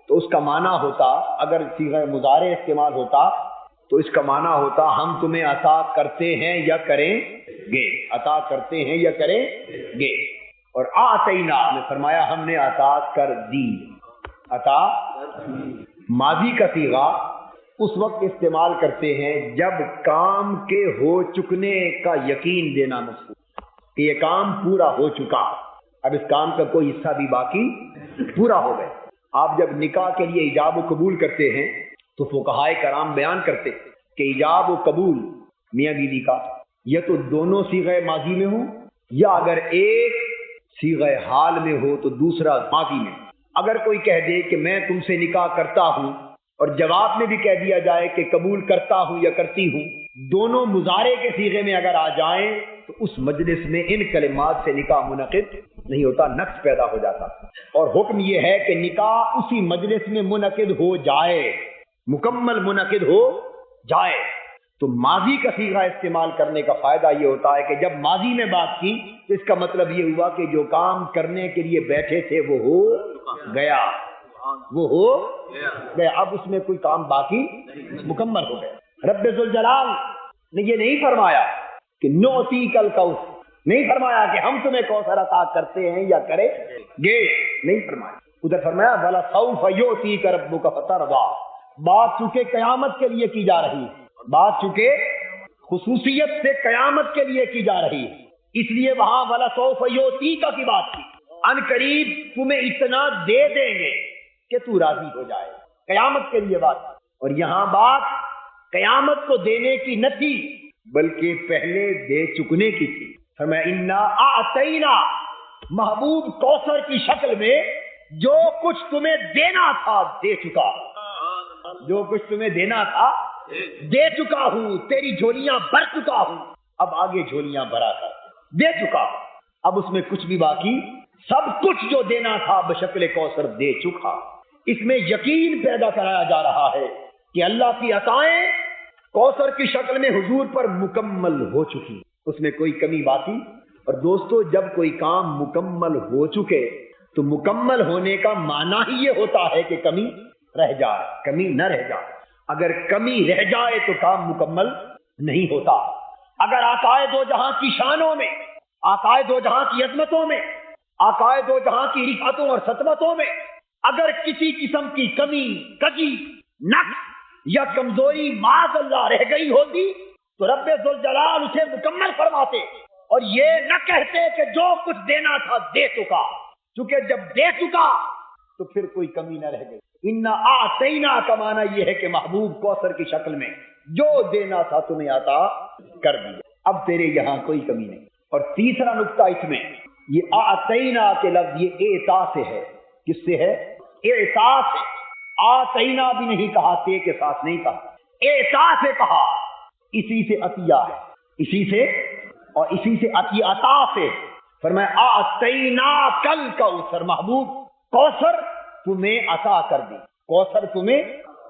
Speaker 1: تو اس کا معنی ہوتا، اگر صیغہ مضارع استعمال ہوتا تو اس کا معنی ہوتا ہم تمہیں عطا کرتے ہیں یا کریں گے، عطا کرتے ہیں یا کریں گے، اور آتینا میں فرمایا ہم نے عطا کر دی، عطا ماضی کا صیغہ اس وقت استعمال کرتے ہیں جب کام کے ہو چکنے کا یقین دینا مقصود کہ یہ کام پورا ہو چکا، اب اس کام کا کوئی حصہ بھی باقی پورا ہو گئے۔ آپ جب نکاح کے لیے ایجاب و قبول کرتے ہیں تو فقہائے کرام بیان کرتے کہ ایجاب و قبول میاں بیوی کا یا تو دونوں صیغہ ماضی میں ہوں یا اگر ایک صیغہ حال میں ہو تو دوسرا ماضی میں۔ اگر کوئی کہہ دے کہ میں تم سے نکاح کرتا ہوں اور جواب میں بھی کہہ دیا جائے کہ قبول کرتا ہوں یا کرتی ہوں، دونوں مضارع کے صیغے میں اگر آ جائیں تو اس مجلس میں ان کلمات سے نکاح منعقد نہیں ہوتا، نقص پیدا ہو جاتا، اور حکم یہ ہے کہ نکاح اسی مجلس میں منعقد ہو جائے، مکمل منعقد ہو جائے۔ تو ماضی کا صیغہ استعمال کرنے کا فائدہ یہ ہوتا ہے کہ جب ماضی میں بات کی تو اس کا مطلب یہ ہوا کہ جو کام کرنے کے لیے بیٹھے تھے وہ ہو گیا، وہ ہو گیا، اب اس میں کوئی کام باقی مکمل ہو گیا۔ رب ذوالجلال نے یہ نہیں فرمایا کہ نعطیک الکوثر، نہیں فرمایا کہ ہم تمہیں کوثر عطا کرتے ہیں یا کریں گے، نہیں فرمایا۔ ادھر فرمایا وَلَسَوْفَ يُعْطِيكَ رَبُّكَ فَتَرْضَىٰ، بات چونکہ قیامت کے لیے کی جا رہی ہے، بات چونکہ خصوصیت سے قیامت کے لیے کی جا رہی ہے، اس لیے وہاں وَلَسَوْفَ يُعْطِيكَ کی بات کی، ان قریب تمہیں اتنا دے دیں گے کہ تو راضی ہو جائے، قیامت کے لیے بات۔ اور یہاں بات قیامت کو دینے کی نہ تھی بلکہ پہلے دے چکنے کی تھی۔ فرمایا انا اعطینا، محبوب کوثر کی شکل میں جو کچھ تمہیں دینا تھا دے چکا، جو کچھ تمہیں دینا تھا دے چکا ہوں، تیری جھولیاں بھر چکا ہوں، اب آگے جھولیاں بھرا کر دے چکا، اب اس میں کچھ بھی باقی، سب کچھ جو دینا تھا بشکل کوثر دے چکا۔ اس میں یقین پیدا کرایا جا رہا ہے کہ اللہ کی عطائیں کوثر کی شکل میں حضور پر مکمل ہو چکی، اس میں کوئی کمی باقی۔ اور دوستو جب کوئی کام مکمل ہو چکے تو مکمل ہونے کا معنی ہی یہ ہوتا ہے کہ کمی رہ جائے، کمی نہ رہ جائے۔ اگر کمی رہ جائے تو کام مکمل نہیں ہوتا۔ اگر آقائے دو جہاں کی شانوں میں، آقائے دو جہاں کی عظمتوں میں، آقائے دو جہاں کی رفعتوں اور سطوتوں میں اگر کسی قسم کی کمی، کجی، نقص یا کمزوری معاذ اللہ رہ گئی ہوتی تو رب ذوالجلال اسے مکمل فرماتے اور یہ نہ کہتے کہ جو کچھ دینا تھا دے چکا، چونکہ جب دے چکا تو پھر کوئی کمی نہ رہ گئی۔ انا اعطینا کا معنی یہ ہے کہ محبوب کوثر کی شکل میں جو دینا تھا تمہیں عطا کر دیا، اب تیرے یہاں کوئی کمی نہیں۔ اور تیسرا نقطہ اس میں یہ اعطینا کے لفظ یہ اعطا سے ہے، کس سے ہے؟ اعطا سے۔ آتینا بھی نہیں کہا، تے کے ساتھ نہیں کہا، اعطا سے کہا، اسی سے عطیہ ہے، اسی سے اور اسی سے عطا سے۔ فرمایا آتینا کل کوثر، محبوب کوثر تمہیں عطا کر دی، کوثر تمہیں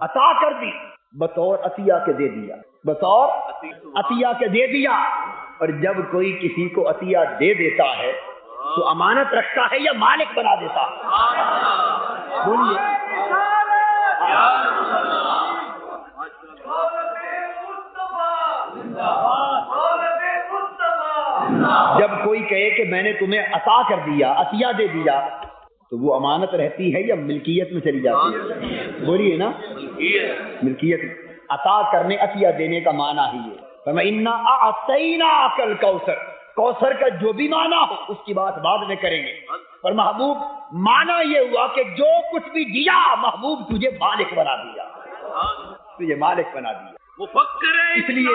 Speaker 1: عطا کر دی، بطور عطیہ کے دے دیا، بطور عطیہ کے دے دیا۔ اور جب کوئی کسی کو عطیہ دے دیتا ہے تو امانت رکھتا ہے یا مالک بنا دیتا ہے؟ بولیے۔ جب کوئی کہے کہ میں نے تمہیں عطا کر دیا، عطیہ دے دیا، تو وہ امانت رہتی ہے یا ملکیت میں چلی جاتی ہے؟ بولیے نا، ملکیت۔ عطا کرنے، عطیہ دینے کا معنی ہی ہے۔ فَإِنَّا أَعْطَيْنَاكَ الْكَوْثَرَ، کوثر کا جو بھی معنی ہو اس کی بات بعد میں کریں گے، پر محبوب معنی یہ ہوا کہ جو کچھ بھی دیا محبوب تجھے مالک بنا دیا، تجھے مالک بنا دیا۔ اس لیے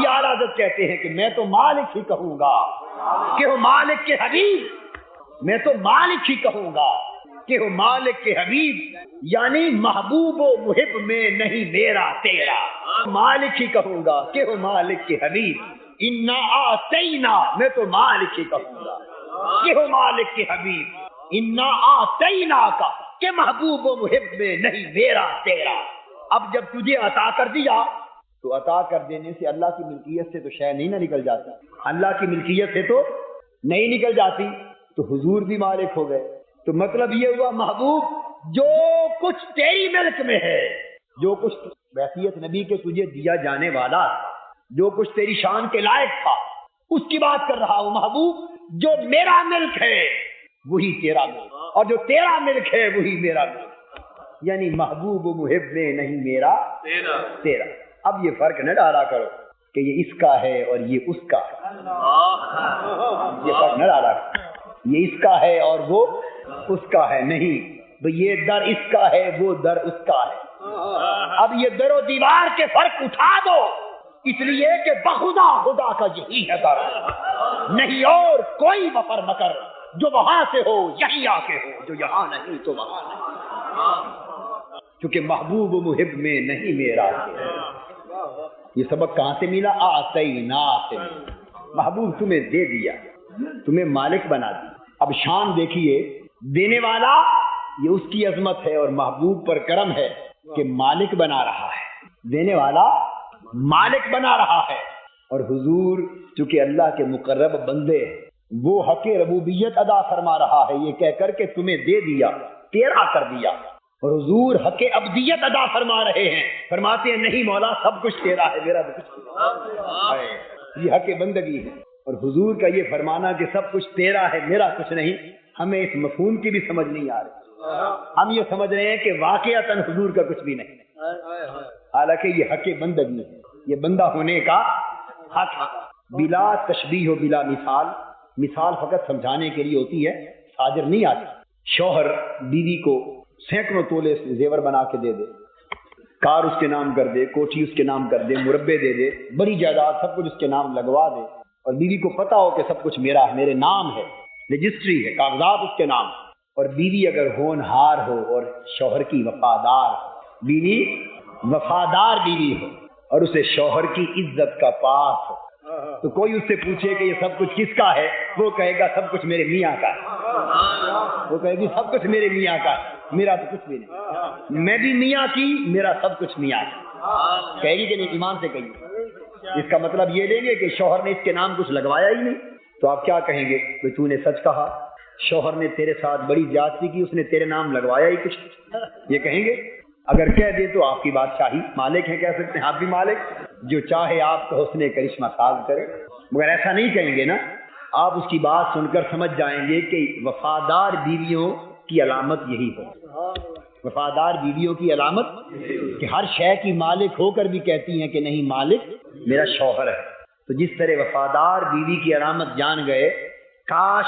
Speaker 1: اعلیٰ حضرت کہتے ہیں کہ میں تو مالک ہی کہوں گا کہ ہو مالک کے حبیب، میں تو مالک ہی کہوں گا کہ ہو مالک کے حبیب، یعنی محبوب و محب میں نہیں میرا تیرا، مالک ہی کہوں گا کہ ہو مالک کے حبیب۔ انا آتینا، میں تو مالک ہی کہوں گا کہ ہو مالک کے حبیب، انا آتینا کا کہ محبوب و محب میں نہیں میرا تیرا۔ اب جب تجھے عطا کر دیا تو عطا کر دینے سے اللہ کی ملکیت سے تو شے نہیں نہ نکل جاتی، اللہ کی ملکیت سے تو نہیں نکل جاتی، تو حضور بھی مالک ہو گئے۔ تو مطلب یہ ہوا محبوب جو کچھ تیری ملک میں ہے، جو کچھ بحیثیت نبی کے تجھے دیا جانے والا تھا، جو کچھ تیری شان کے لائق تھا، اس کی بات کر رہا ہوں محبوب، جو میرا ملک ہے وہی تیرا ملک، اور جو تیرا ملک ہے وہی میرا ملک، یعنی محبوب و محب میں نہیں میرا تیرا۔ اب یہ فرق نہ ڈالا کرو کہ یہ اس کا ہے اور یہ اس کا ہے، یہ فرق نہ ڈالا کرو، یہ اس کا ہے اور وہ اس کا ہے، نہیں، یہ در اس کا ہے وہ در اس کا ہے۔ اب یہ در و دیوار کے فرق اٹھا دو، اس لیے کہ بخدا خدا کا یہی ہے در، نہیں اور کوئی مفر مکر، جو وہاں سے ہو یہی آ کے ہو، جو یہاں نہیں تو وہاں نہیں، کیونکہ محبوب و محب میں نہیں میرا۔ یہ سبق کہاں سے ملا؟ آتینا سے ملا۔ محبوب تمہیں دے دیا، تمہیں مالک بنا دیا۔ اب شان دیکھیے، دینے والا یہ اس کی عظمت ہے، اور محبوب پر کرم ہے کہ مالک بنا رہا ہے، دینے والا مالک بنا رہا ہے۔ اور حضور چونکہ اللہ کے مقرب بندے وہ حق ربوبیت ادا فرما رہا ہے، یہ کہہ کر کہ تمہیں دے دیا، تیرا کر دیا۔ اور حضور حق عبدیت ادا فرما رہے ہیں، فرماتے ہیں نہیں مولا سب کچھ تیرا ہے، میرا کچھ نہیں۔ یہ حق بندگی ہے۔ اور حضور کا یہ فرمانا کہ سب کچھ تیرا ہے میرا کچھ نہیں، ہمیں اس مفہوم کی بھی سمجھ نہیں آ رہی۔ ہم یہ سمجھ رہے ہیں کہ واقعتاً حضور کا کچھ بھی نہیں، حالانکہ یہ حق بندگی ہے، یہ بندہ ہونے کا حق ہے۔ بلا تشبیہ و بلا مثال، مثال فقط سمجھانے کے لیے ہوتی ہے، ساجر نہیں آتی۔ شوہر بیوی کو سینکڑوں تولے زیور بنا کے دے دے، کار اس کے نام کر دے، کوٹھی اس کے نام کر دے، مربے دے دے، بڑی جائیداد سب کچھ اس کے نام لگوا دے، اور بیوی کو پتا ہو کہ سب کچھ میرا ہے، میرے نام ہے، رجسٹری ہے، کاغذات اس کے نام۔ اور بیوی اگر ہونہار ہو اور شوہر کی وفادار، بیوی وفادار بیوی ہو اور اسے شوہر کی عزت کا پاس ہو، تو کوئی اس سے پوچھے کہ یہ سب کچھ کس کا ہے، وہ کہے گا سب کچھ میرے میاں کا ہے، وہ کہے گی سب کچھ میرے میاں کا ہے، میرا تو کچھ بھی نہیں، میں بھی میاں کی، میرا سب کچھ میاں کا۔ کہے گی کہ نہیں؟ ایمان سے کہیے۔ اس کا مطلب یہ لیں گے کہ شوہر نے اس کے نام کچھ لگوایا ہی نہیں، تو آپ کیا کہیں گے کہ تو نے سچ کہا، شوہر نے تیرے ساتھ بڑی زیادتی کی، اس نے تیرے نام لگوایا ہی کچھ، یہ کہیں گے؟ اگر کہہ دے تو آپ کی بادشاہی، مالک ہیں، کہہ سکتے ہیں آپ بھی مالک، جو چاہے آپ کو حسن کرشمہ ساز کرے، مگر ایسا نہیں کہیں گے نا۔ آپ اس کی بات سن کر سمجھ جائیں گے کہ وفادار بیویوں کی علامت یہی ہے، وفادار بیویوں کی علامت کہ ہر شے کی مالک ہو کر بھی کہتی ہیں کہ نہیں مالک میرا شوہر ہے۔ تو جس طرح وفادار بیوی کی علامت جان گئے، کاش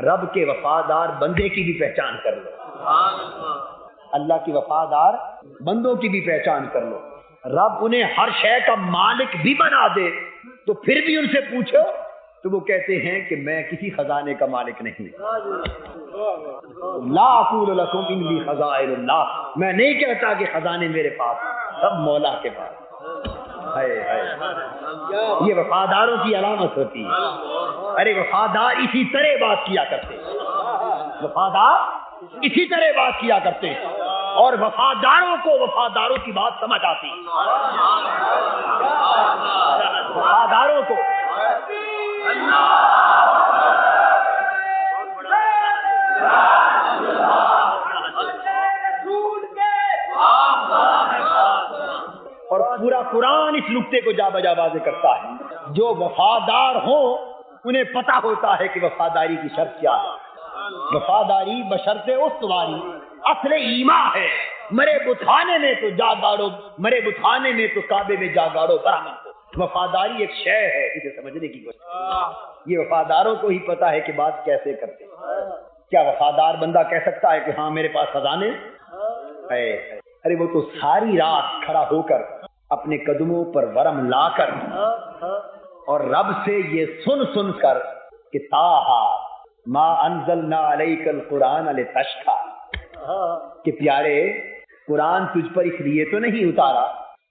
Speaker 1: رب کے وفادار بندے کی بھی پہچان کر لو، اللہ کی وفادار بندوں کی بھی پہچان کر لو۔ رب انہیں ہر شے کا مالک بھی بنا دے تو پھر بھی ان سے پوچھو تو وہ کہتے ہیں کہ میں کسی خزانے کا مالک نہیں، لا اقول لکم انی خزائن اللہ، میں نہیں کہتا کہ خزانے میرے پاس، سب مولا کے پاس۔ یہ وفاداروں کی علامت ہوتی ہے۔ ارے وفادار اسی طرح بات کیا کرتے، وفادار اسی طرح بات کیا کرتے ہیں، اور وفاداروں کو وفاداروں کی بات سمجھ آتی، وفاداروں کو اور پورا قرآن اس نقطے کو جا بجا واضح کرتا ہے، جو وفادار ہوں انہیں پتا ہوتا ہے کہ وفاداری کی شرط کیا ہے۔ وفاداری بشرط استواری اصل ایمان ہے۔ مرے بتخانے میں تو جا گاڑو، مرے بتخانے میں تو کعبے میں جا گاڑو برہمن کو۔ وفاداری ایک شے ہے، اسے سمجھنے کی کوشش، یہ وفاداروں کو ہی پتا ہے کہ بات کیسے کرتے۔ کیا وفادار بندہ کہہ سکتا ہے کہ ہاں میرے پاس خزانے ہے؟ ارے وہ تو ساری رات کھڑا ہو کر اپنے قدموں پر ورم لا کر اور رب سے یہ سن کر کہ تاہا ما انزلنا علیک القرآن لتشقی، کہ پیارے قرآن تجھ پر اس لیے تو نہیں اتارا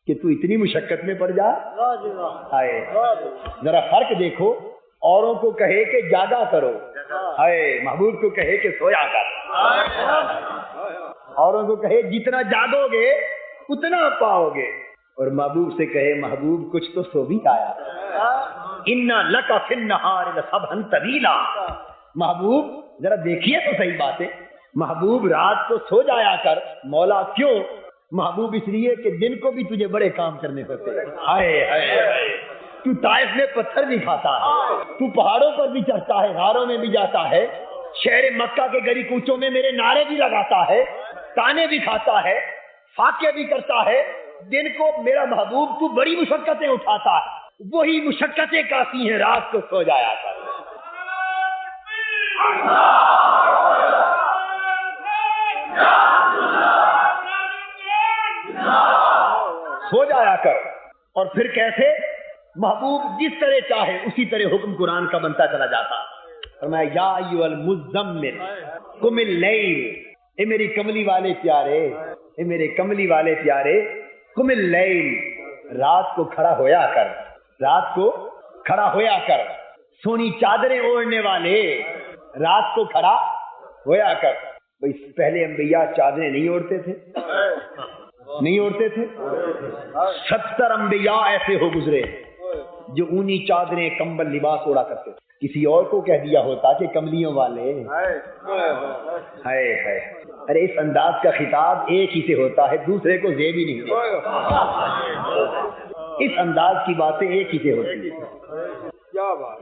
Speaker 1: کہ تو اتنی مشقت میں پڑ جا۔ ذرا فرق دیکھو، اوروں کو کہے کہ جاگا کرو، محبوب کو کہے کہ سویا کر، اوروں کو کہے جتنا جاگو گے اتنا پاؤ گے، اور محبوب سے کہے محبوب کچھ تو سو بھی آیا، اِنَّ لَكَ فِي النَّهَارِ لَسَبْحًا طَوِيلًا۔ محبوب ذرا دیکھیے تو صحیح بات ہے، محبوب رات کو سو جایا کر۔ مولا کیوں؟ محبوب اس لیے کہ دن کو بھی تجھے بڑے کام کرنے ہوتے ہیں۔ تو طائف میں پتھر بھی کھاتا ہے، تو پہاڑوں پر بھی چڑھتا ہے، غاروں میں بھی جاتا ہے، شہر مکہ کے گلی کوچوں میں میرے نعرے بھی لگاتا ہے، تانے بھی کھاتا ہے، فاقے بھی کرتا ہے۔ دن کو میرا محبوب تو بڑی مشقتیں اٹھاتا ہے، وہی مشقتیں کافی ہیں، رات کو سو جایا کر، سو جایا کر۔ اور پھر کیسے؟ محبوب جس طرح چاہے اسی طرح حکم قرآن کا بنتا چلا جاتا۔ فرمایا یا ایھا المزمل قم اللیل، اے میری کملی والے پیارے، اے میرے کملی والے پیارے، قم اللیل، رات کو کھڑا ہویا کر، رات کو کھڑا ہویا کر، سونی چادریں اوڑھنے والے رات کو کھڑا ہویا کر۔ بھئی پہلے انبیاء چادریں نہیں اوڑھتے تھے، نہیں اوڑھتے تھے؟ 70 انبیاء ایسے ہو گزرے جو اونی چادریں کمبل لباس اوڑھا کرتے تھے۔ کسی اور کو کہہ دیا ہوتا کہ کملیوں والے، ہائے ہائے، ارے اس انداز کا خطاب ایک ہی سے ہوتا ہے، دوسرے کو زیب ہی نہیں دیتا۔ اس انداز کی باتیں ایک ہی سے ہوتی ہیں،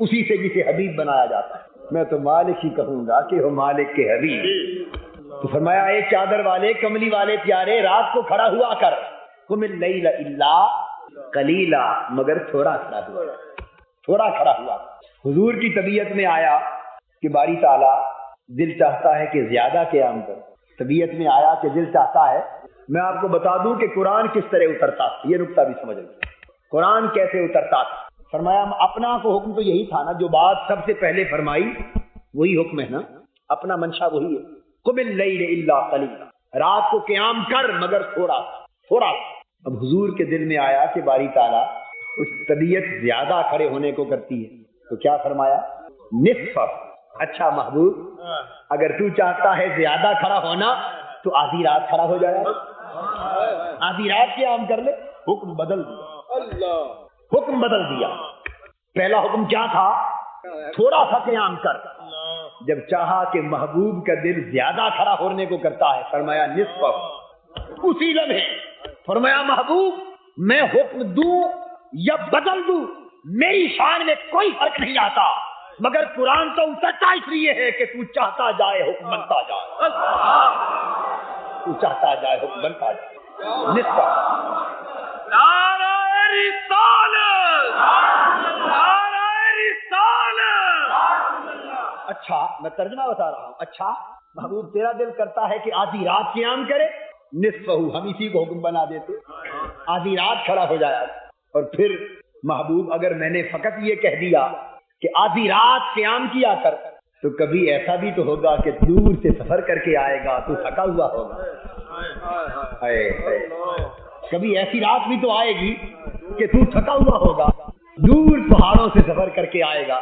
Speaker 1: اسی سے جسے حبیب بنایا جاتا ہے۔ میں تو مالک ہی کہوں گا کہ وہ مالک کے حبیب۔ تو فرمایا اے چادر والے، کملی والے پیارے، رات کو کھڑا ہوا کر، قم اللیل الا قلیلا، مگر تھوڑا کھڑا ہوا، تھوڑا کھڑا ہوا۔ حضور کی طبیعت میں آیا کہ باری تعالیٰ دل چاہتا ہے کہ زیادہ قیام کر، طبیعت میں آیا کہ دل چاہتا ہے۔ میں آپ کو بتا دوں کہ قرآن کس طرح اترتا، یہ نقطہ بھی سمجھ لیں، قرآن کیسے اترتا تھا۔ فرمایا اپنا کو حکم تو یہی تھا نا، جو بات سب سے پہلے فرمائی وہی حکم ہے نا، اپنا منشا وہی ہے۔ قم اللیل الا قلیلا، رات کو قیام کر مگر تھوڑا تھوڑا۔ اب حضور کے دل میں آیا کہ باری تعالیٰ اس طبیعت زیادہ کھڑے ہونے کو کرتی ہے، تو کیا فرمایا؟ نصف۔ اچھا محبوب، اگر تو چاہتا ہے زیادہ کھڑا ہونا تو آدھی رات کھڑا ہو جائے، آدھی رات قیام کر لے۔ حکم بدل دیا، حکم بدل دیا۔ پہلا حکم کیا تھا؟ تھوڑا سا قیام کر۔ جب چاہا کہ محبوب کا دل زیادہ کھڑا ہونے کو کرتا ہے، فرمایا نصف۔ اسی لمحے فرمایا محبوب میں حکم دوں یا بدل دوں میری شان میں کوئی فرق نہیں آتا، مگر قرآن تو اترتا اس لیے ہے کہ تو چاہتا جائے حکم بنتا جائے، تو چاہتا جائے حکم بنتا جائے۔ نصف۔
Speaker 3: نعرہ رسالت، نعرہ رسالت۔
Speaker 1: اچھا میں ترجمہ بتا رہا ہوں۔ اچھا محبوب تیرا دل کرتا ہے کہ آدھی رات قیام کرے، نصف ہم اسی کو حکم بنا دیتے، آدھی رات کھڑا ہو جائے۔ اور پھر محبوب اگر میں نے فقط یہ کہہ دیا کہ آدھی رات قیام کیا کر، تو کبھی ایسا بھی تو ہوگا کہ دور سے سفر کر کے آئے گا تو تھکا ہوا ہوگا، کبھی ایسی رات بھی تو آئے گی کہ تو تھکا ہوا ہوگا، دور پہاڑوں سے سفر کر کے آئے گا،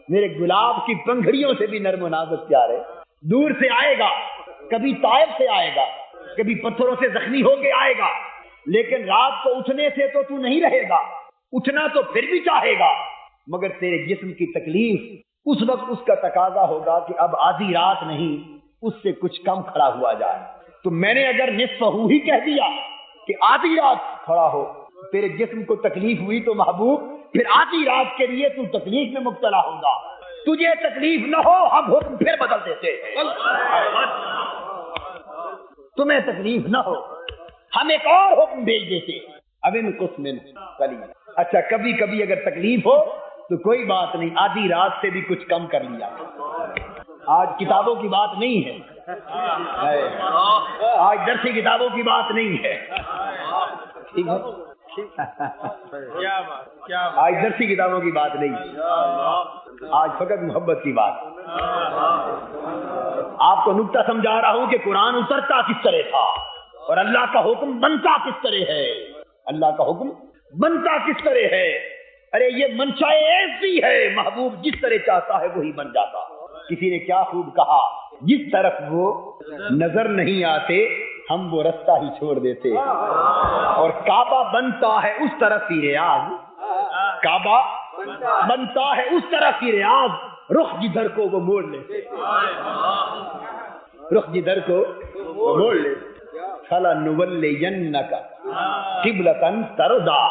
Speaker 1: میرے گلاب کی پنکھڑیوں سے بھی نرم و نازک پیارے، دور سے آئے گا، کبھی طائف سے آئے گا، کبھی پتھروں سے زخمی ہو کے آئے گا، لیکن رات کو اٹھنے سے تو نہیں رہے گا، اٹھنا تو پھر بھی چاہے گا، مگر تیرے جسم کی تکلیف اس وقت اس کا تقاضا ہوگا کہ اب آدھی رات نہیں، اس سے کچھ کم کھڑا ہوا جائے۔ تو میں نے اگر نصف ہو ہی کہہ دیا کہ آدھی رات کھڑا ہو، تیرے جسم کو تکلیف ہوئی تو محبوب پھر آدھی رات کے لیے تو تکلیف میں مبتلا ہوگا، تجھے تکلیف نہ ہو ہم حکم پھر بدل دیتے، تمہیں تکلیف نہ ہو ہم ایک اور حکم بھیج دیتے، اب ان قسم قلیل۔ اچھا کبھی کبھی اگر تکلیف ہو تو کوئی بات نہیں، آدھی رات سے بھی کچھ کم کر لیا۔ آج کتابوں کی بات نہیں ہے، آج درسی کتابوں کی بات نہیں ہے، ٹھیک ہے، آج درسی کتابوں کی بات نہیں ہے، آج فقط محبت کی بات۔ آپ کو نکتہ سمجھا رہا ہوں کہ قرآن اترتا کس طرح تھا اور اللہ کا حکم بنتا کس طرح ہے، اللہ کا حکم بنتا کس طرح ہے۔ ارے یہ منشا ایسی ہے، محبوب جس طرح چاہتا ہے وہی بن جاتا۔ کسی نے کیا خوب کہا، جس طرف وہ نظر نہیں آتے ہم وہ رستہ ہی چھوڑ دیتے، اور کعبہ بنتا ہے اس طرف ہی ریاض، کعبہ بنتا ہے اس طرف ہی ریاض، رخ جدھر کو وہ موڑ لیتے، رخ جدھر کو وہ موڑ لیتے۔ فَلَنُوَلِّيَنَّكَ قِبْلَةً تَرْضَىٰ،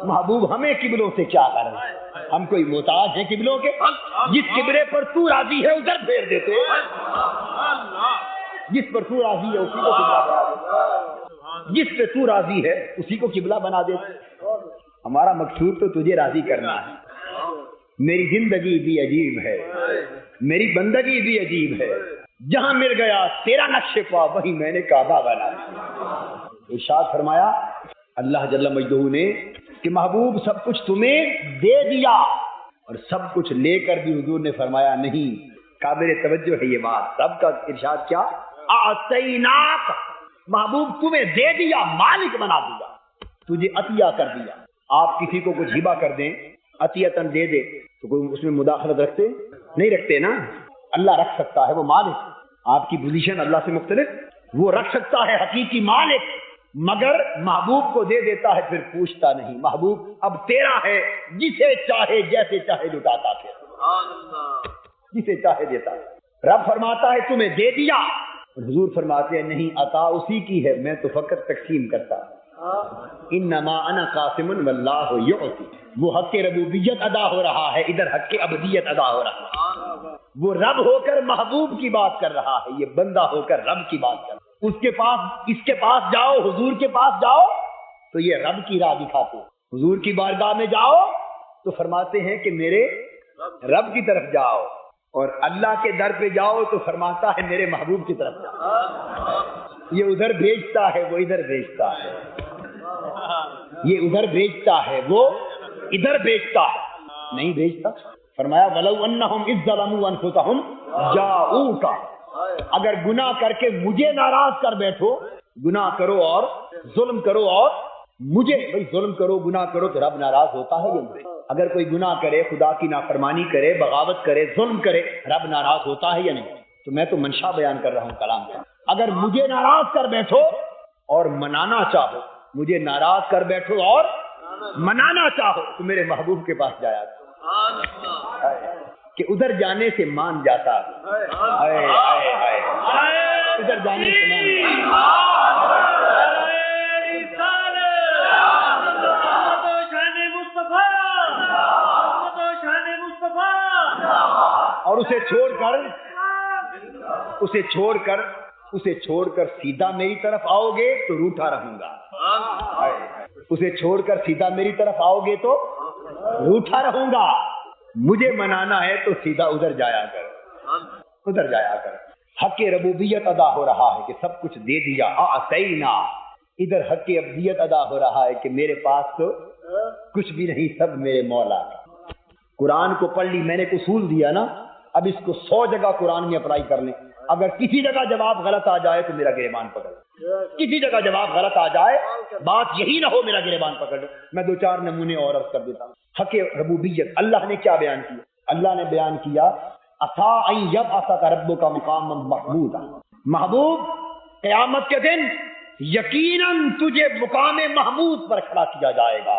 Speaker 1: محبوب ہمیں قبلوں سے کیا کرنا، ہم کوئی محتاج ہیں قبلوں کے؟ جس قبلے پر تو راضی ہے ادھر پھیر دیتے، جس پر تو راضی ہے اسی کو قبلہ بنا دیتے، جس پہ تو راضی ہے اسی کو قبلہ بنا دیتے۔ ہمارا مقصود تو تجھے راضی کرنا ہے۔ میری زندگی بھی عجیب ہے، میری بندگی بھی عجیب ہے، جہاں مل گیا تیرا نقش پا وہی میں نے کعبہ بنا۔ ارشاد فرمایا اللہ جل مجدہ نے کہ محبوب سب کچھ تمہیں دے دیا، اور سب کچھ لے کر بھی حضور نے فرمایا نہیں، قابل توجہ ہے یہ بات، سب کا ارشاد کیا، اعطیناک، محبوب تمہیں دے دیا، مالک بنا دیا، تجھے عطیہ کر دیا. آپ کسی کو کچھ ہبہ کر دیں, عطیتاً دے دے, تو کوئی اس میں مداخلت رکھتے نہیں رکھتے نا. اللہ رکھ سکتا ہے, وہ مالک. آپ کی پوزیشن اللہ سے مختلف, وہ رکھ سکتا ہے حقیقی مالک, مگر محبوب کو دے دیتا ہے پھر پوچھتا نہیں. محبوب اب تیرا ہے, جسے چاہے جیسے چاہے لٹاتا پھر, جسے چاہے دیتا ہے. رب فرماتا ہے تمہیں دے دیا, حضور فرماتے ہیں نہیں, عطا اسی کی ہے, میں تو فقط تقسیم کرتا ہوں. انما انا قاسم واللہ یعطی. وہ حق ربوبیت ادا ہو رہا ہے, ادھر حق عبدیت ادا ہو رہا ہے. وہ رب ہو کر محبوب کی بات کر رہا ہے, یہ بندہ ہو کر رب کی بات کر رہا ہے. اس کے پاس جاؤ, حضور کے پاس جاؤ تو یہ رب کی راہ دکھاتے. حضور کی بارگاہ میں جاؤ تو فرماتے ہیں کہ میرے رب کی طرف جاؤ, اور اللہ کے در پہ جاؤ تو فرماتا ہے میرے محبوب کی طرف جاؤ. یہ ادھر بھیجتا ہے, وہ ادھر بھیجتا ہے. یہ ادھر بھیجتا ہے, وہ ادھر بھیجتا ہے. نہیں بھیجتا. فرمایا وَلَوْ أَنَّهُمْ إِذْ ظَلَمُوا أَنفُسَهُمْ جَاءُوكَ. اگر گناہ کر کے مجھے ناراض کر بیٹھو, گناہ کرو اور ظلم کرو اور مجھے, بھئی ظلم کرو گناہ کرو تو رب ناراض ہوتا ہے یا نہیں؟ اگر کوئی گناہ کرے, خدا کی نافرمانی کرے, بغاوت کرے, ظلم کرے, رب ناراض ہوتا ہے یا نہیں؟ تو میں تو منشا بیان کر رہا ہوں کلام کا. اگر مجھے ناراض کر بیٹھو اور منانا چاہو, مجھے ناراض کر بیٹھو اور منانا چاہو تو میرے محبوب کے پاس جایا کہ ادھر جانے سے مان جاتا ہے. ادھر جانے سے مان اور اسے چھوڑ کر سیدھا میری طرف آؤ گے تو روٹھا رہوں گا. اسے چھوڑ کر سیدھا میری طرف آؤ گے تو روٹھا رہوں گا. مجھے منانا ہے تو سیدھا ادھر جایا کر, ادھر جایا کر. حق ربوبیت ادا ہو رہا ہے کہ سب کچھ دے دیا, اعطینا. ادھر حق ابدیت ادا ہو رہا ہے کہ میرے پاس تو کچھ بھی نہیں, سب میرے مولا کا. قرآن کو پڑھ لی, میں نے ایک اصول دیا نا, اب اس کو 100 جگہ قرآن میں اپلائی کر لیں. اگر کسی جگہ جواب غلط آ جائے تو میرا گریبان پکڑ, کسی جگہ جواب غلط آ جائے, بات یہی نہ ہو میرا گریبان پکڑ. میں 2-4 نمونے اور عرض کر دیتا ہوں. حق ربوبیت اللہ نے کیا بیان کیا؟ اللہ نے بیان کیا عسیٰ ان یبعثک ربک مقاما محمودا. محبوب قیامت کے دن یقیناً تجھے مقام محمود پر کھڑا کیا جائے گا.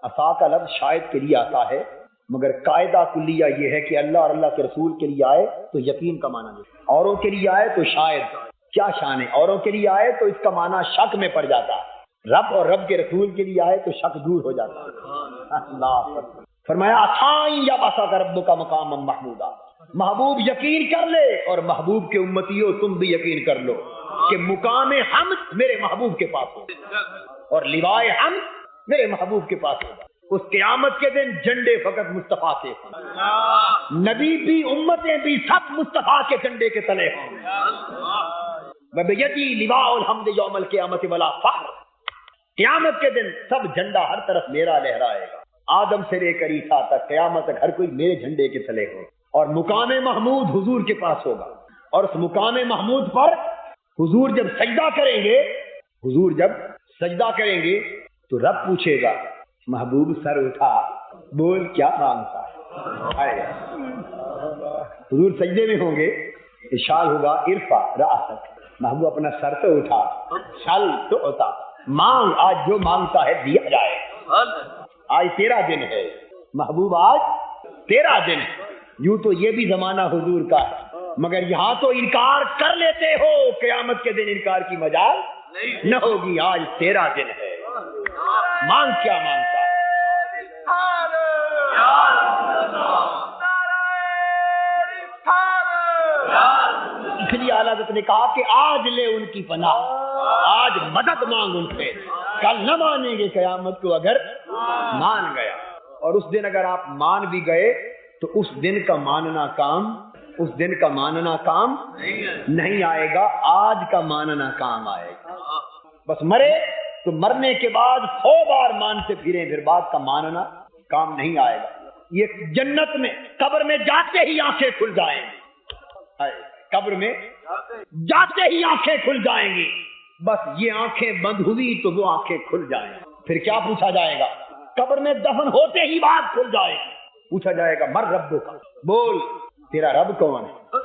Speaker 1: عسیٰ کا لفظ شاید کے لیے آتا ہے, مگر قاعدہ کلیہ یہ ہے کہ اللہ اور اللہ کے رسول کے لیے آئے تو یقین کا معنی نہیں, اوروں کے لیے آئے تو شاید. کیا شان ہے, اوروں کے لیے آئے تو اس کا معنی شک میں پڑ جاتا ہے, رب اور رب کے رسول کے لیے آئے تو شک دور ہو جاتا ہے. اللہ فرمایا عسیٰ ان یبعثک ربک مقاما محمودا. محبوب یقین کر لے, اور محبوب کے امتیوں تم بھی یقین کر لو کہ مقام حمد میرے محبوب کے پاس ہوگا اور لوائے حمد میرے محبوب کے پاس ہوگا. اس قیامت کے دن جھنڈے فقط مصطفیٰ کے ہوں, نبی بھی امتیں بھی سب مصطفیٰ کے جھنڈے کے تلے ہوں. وَبِيَدِي لِوَاءُ الْحَمْدِ يَوْمَ الْقِيَامَةِ وَلَا فَخْرَ. قیامت کے دن سب جھنڈا ہر طرف میرا لہرائے گا, آدم سے لے کر عیسیٰ تک قیامت تک ہر کوئی میرے جھنڈے کے تلے ہو. اور مقام محمود حضور کے پاس ہوگا, اور اس مقام محمود پر حضور جب سجدہ کریں گے, حضور جب سجدہ کریں گے تو رب پوچھے گا محبوب سر اٹھا بول کیا مانگتا ہے. حضور سجدے میں ہوں گے, ارشاد ہوگا ارفع رأسک. محبوب اپنا سر تو اٹھا, سل تو ہوتا, مانگ, آج جو مانگتا ہے دیا جائے. آج تیرا دن ہے محبوب, آج تیرا دن ہے. یوں تو یہ بھی زمانہ حضور کا ہے, مگر یہاں تو انکار کر لیتے ہو, قیامت کے دن انکار کی مجال نہ ہوگی. آج تیرا دن ہے, مانگ کیا مانگتا ہے. اس لیے اعلیٰ حضرت نے کہا کہ آج لے ان کی پناہ, آج مدد مانگ ان سے, کل نہ مانیں گے قیامت کو اگر مان گیا. اور اس دن اگر آپ مان بھی گئے تو اس دن کا ماننا کام, اس دن کا ماننا کام نہیں آئے گا, آج کا ماننا کام آئے گا. بس مرے تو مرنے کے بعد 100 بار مانتے پھریں, پھر بعد کا ماننا کام نہیں آئے گا. یہ جنت میں قبر میں جاتے ہی آنکھیں کھل جائیں گی, قبر میں جاتے ہی آنکھیں کھل جائیں گی. بس یہ آنکھیں بند ہوئی تو وہ آنکھیں کھل جائیں گی.
Speaker 2: پھر کیا پوچھا جائے گا؟ قبر میں دفن ہوتے ہی بات کھل جائے گی. پوچھا جائے گا مر رب کا، بول تیرا رب کون ہے؟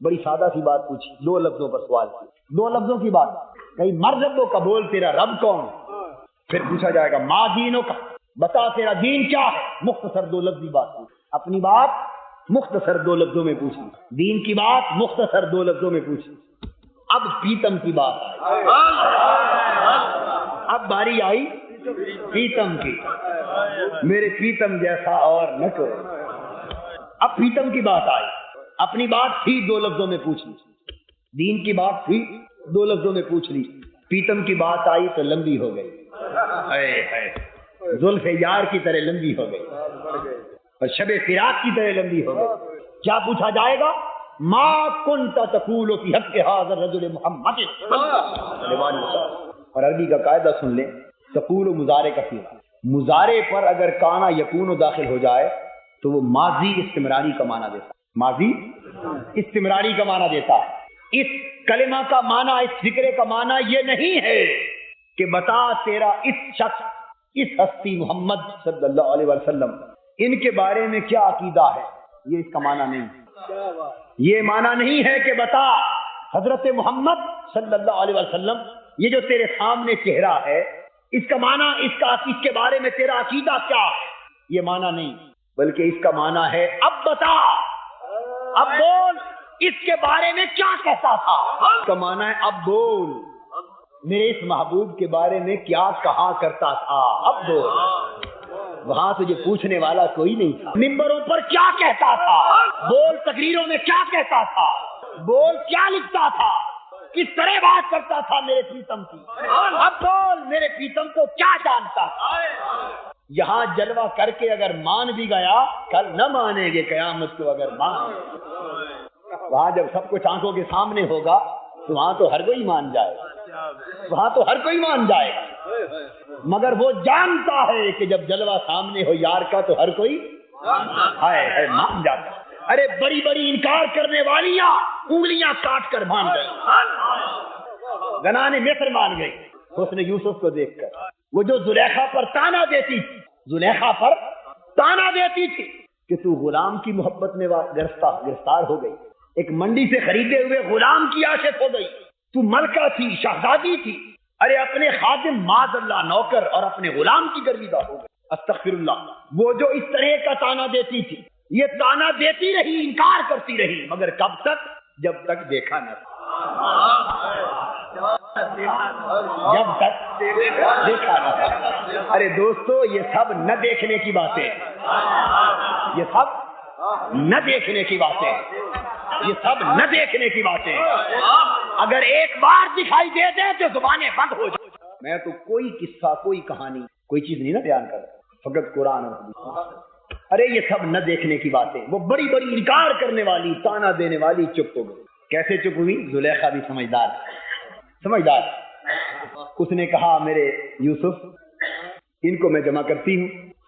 Speaker 2: بڑی سادہ سی بات پوچھی، 2 لفظوں پر سوال کیا، 2 لفظوں کی بات کہیں مر رب کا، بول تیرا رب کون ہے؟ پھر پوچھا جائے گا ما دینوں کا، بتا تیرا دین کیا ہے؟ مختصر 2 لفظی بات پوچھی، اپنی بات مختصر 2 لفظوں میں پوچھی، دین کی بات مختصر 2 لفظوں میں پوچھی. اب پیتم کی بات آئی، اب باری آئی پیتم کی، میرے پیتم جیسا اور نہ کوئی. اب پیتم کی بات آئی، اپنی بات تھی 2 لفظوں میں پوچھ لی، دین کی بات تھی 2 لفظوں میں پوچھ لی، پیتم کی بات آئی تو لمبی ہو گئی، زلف یار کی طرح لمبی ہو گئی اور شب فراق کی طرح لمبی ہو گئی. کیا پوچھا جائے گا؟ ما کنت تقول فی حق ھذا الرجل محمد. اور عربی کا قاعدہ سن لیں، تقول مضارع کا فعل، مضارع پر اگر کانا یکون داخل ہو جائے تو وہ ماضی استمراری کا معنی دیتا ہے، ماضی استمراری کا معنی دیتا ہے. اس کلمہ کا معنی، اس فکرے کا معنی یہ نہیں ہے کہ بتا تیرا اس شخص، اس ہستی محمد صلی اللہ علیہ وسلم، ان کے بارے میں کیا عقیدہ ہے، یہ اس کا معنی نہیں. یہ معنی نہیں ہے کہ بتا حضرت محمد صلی اللہ علیہ وسلم، یہ جو تیرے سامنے چہرہ ہے، اس کا معنی، اس کے بارے میں تیرا عقیدہ کیا ہے، یہ معنی نہیں، بلکہ اس کا معنی ہے اب بتا، اب بول اس کے بارے میں کیا کہتا تھا. اس کا معنی ہے اب بول میرے اس محبوب کے بارے میں کیا کہا کرتا تھا، اب بول. وہاں تجھے پوچھنے والا کوئی نہیں تھا. ممبروں پر کیا کہتا تھا، بول. تقریروں میں کیا کہتا تھا، بول. کیا لکھتا تھا، کس طرح بات کرتا تھا میرے پیتم کی، اب بول. میرے پیتم کو کیا جانتا تھا. یہاں جلوہ کر کے اگر مان بھی گیا، کل نہ مانیں گے قیامت کو اگر مان. وہاں جب سب کچھ آنکھوں کے سامنے ہوگا تو وہاں تو ہر کوئی مان جائے گا، وہاں تو ہر کوئی مان جائے گا. مگر وہ جانتا ہے کہ جب جلوہ سامنے ہو یار کا تو ہر کوئی ہے مان جاتا. ارے بڑی بڑی انکار کرنے والیاں انگلیاں کاٹ کر مان گئی، گنانے مصر مان گئی حسن یوسف کو دیکھ کر. وہ جو زلیخا پر تانا دیتی تھی، زلیخا پر تانا دیتی تھی کہ تو غلام کی محبت میں گرفتار ہو گئی، ایک منڈی سے خریدے ہوئے غلام کی عاشق ہو گئی، تو ملکہ تھی، شہزادی تھی. ارے اپنے خادم معاذ اللہ نوکر اور اپنے غلام کی گرویدہ ہو گئی. استغفر اللہ. وہ جو اس طرح کا تانا دیتی تھی، یہ تانا دیتی رہی، انکار کرتی رہی، مگر کب تک؟ جب تک دیکھا نہ تھا، جب تک دیکھا نہ تھا. ارے دوستو، یہ سب نہ دیکھنے کی باتیں، یہ سب نہ دیکھنے کی باتیں، یہ سب نہ دیکھنے کی باتیں. اگر ایک بار دکھائی دے دیں تو زبانیں بند ہو جائیں. میں تو کوئی قصہ، کوئی کہانی، کوئی چیز نہیں نہ بیان کر رہا، فقط قرآن اور حدیث. ارے یہ سب نہ دیکھنے کی باتیں. وہ بڑی بڑی انکار کرنے والی، تانا دینے والی چپ ہو گئی. کیسے چپ ہوئی؟ زلیخا بھی سمجھدار سمجھدار. اس نے کہا میرے یوسف، ان کو میں جمع کرتی ہوں،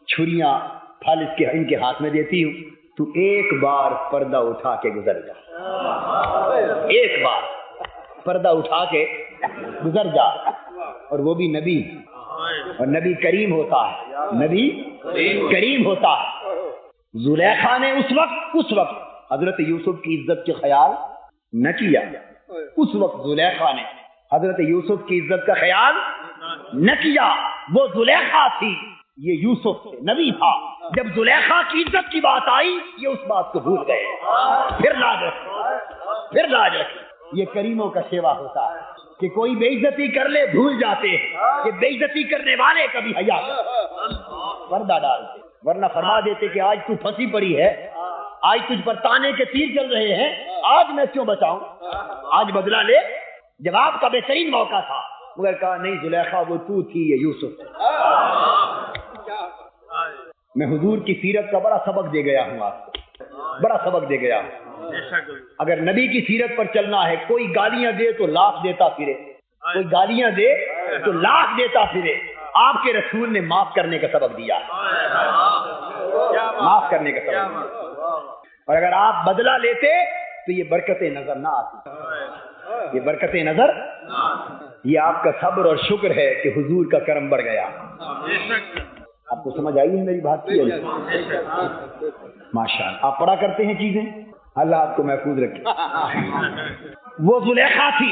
Speaker 2: چھریاں پھل ان کے ہاتھ میں دیتی ہوں، تو ایک بار پردہ اٹھا کے گزر جا، ایک بار پردہ اٹھا کے گزر جا. اور وہ بھی نبی، اور نبی کریم ہوتا ہے، نبی کریم ہوتا ہے. زلیخا نے اس وقت حضرت یوسف کی عزت کے خیال نہ کیا. اس وقت زلیخا نے حضرت یوسف کی عزت کا خیال نہ کیا. وہ زلیخا تھی، یہ یوسف تھے، نبی تھا. جب زلیخا کی عزت کی بات آئی، یہ اس بات کو بھول گئے. پھر لاج رکھی. یہ کریموں کا شیوا ہوتا ہے کہ کوئی بے عزتی کر لے بھول جاتے ہیں کہ بے عزتی کرنے والے کبھی حیا پردہ ڈالتے، ورنہ فرما دیتے کہ آج تو پھنسی پڑی ہے، آج تجھ پر تانے کے تیر چل رہے ہیں، آج میں کیوں بچاؤں، آج بدلہ لے. جواب کا بہترین موقع تھا، مگر کہا نہیں زلیخا وہ تو تھی، یہ یوسف. میں حضور کی سیرت کا بڑا سبق دے گیا ہوں آپ کو، بڑا سبق دے گیا ہوں. اگر نبی کی سیرت پر چلنا ہے، کوئی گالیاں دے تو لاکھ دیتا پھرے، کوئی گالیاں دے تو لاکھ دیتا پھرے. آپ کے رسول نے معاف کرنے کا سبق دیا، معاف کرنے کا سبق دیا. اور اگر آپ بدلہ لیتے
Speaker 1: تو یہ برکتیں نظر نہ آتی، یہ برکتیں نظر، یہ آپ کا صبر اور شکر ہے کہ حضور کا کرم بڑھ گیا۔ آپ کو سمجھ آئی ہے میری بات کی؟ ماشاء اللہ، آپ پڑھا کرتے ہیں چیزیں، اللہ آپ کو محفوظ رکھے۔ وہ زلیخا تھی،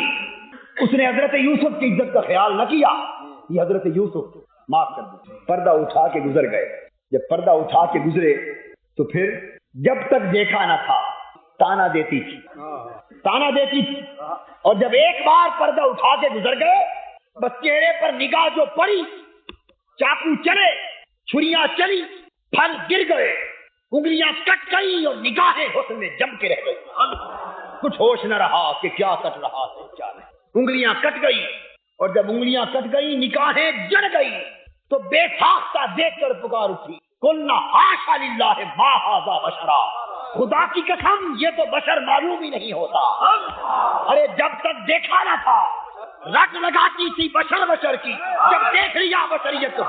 Speaker 1: اس نے حضرت یوسف کی عزت کا خیال نہ کیا، یہ حضرت یوسف معاف کر دیں، پردہ اٹھا کے گزر گئے۔ جب پردہ اٹھا کے گزرے تو پھر جب تک دیکھا نہ تھا تانا دیتی تھی، تانا دیتی تھی، اور جب ایک بار پردہ اٹھا کے گزر گئے بس چہرے پر نگاہ جو پڑی، چاقو چلے، چھریاں چلی، پھل گر گئے، انگلیاں کٹ گئی اور نگاہیں حسن میں جم کے رہ گئی۔ کچھ ہوش نہ رہا کہ کیا کٹ رہا ہے کیا نہیں، انگلیاں کٹ گئی، اور جب انگلیاں کٹ گئی نگاہیں جڑ گئی تو بے ساختہ دیکھ کر پکار اٹھی، قلنا حاشا للہ ما ھذا بشرا، خدا کی قسم یہ تو بشر معلوم ہی نہیں ہوتا۔ ارے جب تک دیکھا نہ تھا رٹ لگاتی تھی بشر بشر کی، جب دیکھ لیا بشریت تو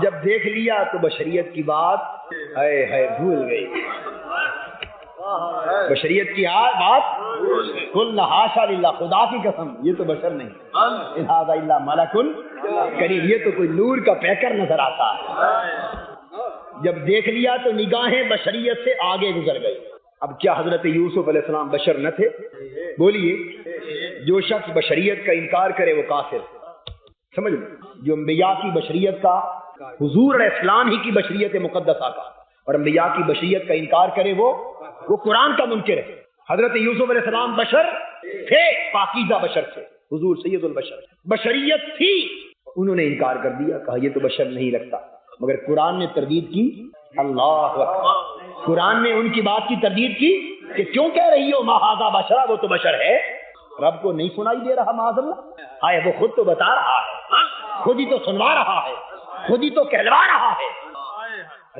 Speaker 1: جب دیکھ لیا تو بشریت کی بات ہے بھول گئی، بشریت کی بات کل حاشا للہ، خدا کی قسم یہ تو بشر نہیں، ان ھذا الا ملک کریم، یہ تو کوئی نور کا پیکر نظر آتا ہے۔ جب دیکھ لیا تو نگاہیں بشریت سے آگے گزر گئی۔ اب کیا حضرت یوسف علیہ السلام بشر نہ تھے؟ بولیے، جو شخص بشریت کا انکار کرے وہ کافر، سمجھ لو، جو انبیاء کی بشریت کا، حضور علیہ السلام ہی کی بشریت مقدسہ کا اور انبیاء کی بشریت کا انکار کرے وہ قرآن کا منکر ہے۔ حضرت یوسف علیہ السلام بشر تھے، پاکیزہ بشر تھے، حضور سید البشر، بشریت تھی، انہوں نے انکار کر دیا، کہا یہ تو بشر نہیں لگتا، مگر قرآن نے تردید کی، اللہ اکبر، قرآن نے ان کی بات کی تردید کی کہ کیوں کہہ رہی ہو ما ھذا بشرا، وہ تو بشر ہے، رب کو نہیں سنائی دے رہا معاذ اللہ؟ آئے وہ خود تو بتا رہا ہے، خود ہی تو سنوا رہا ہے، خود ہی تو کہلوا رہا ہے،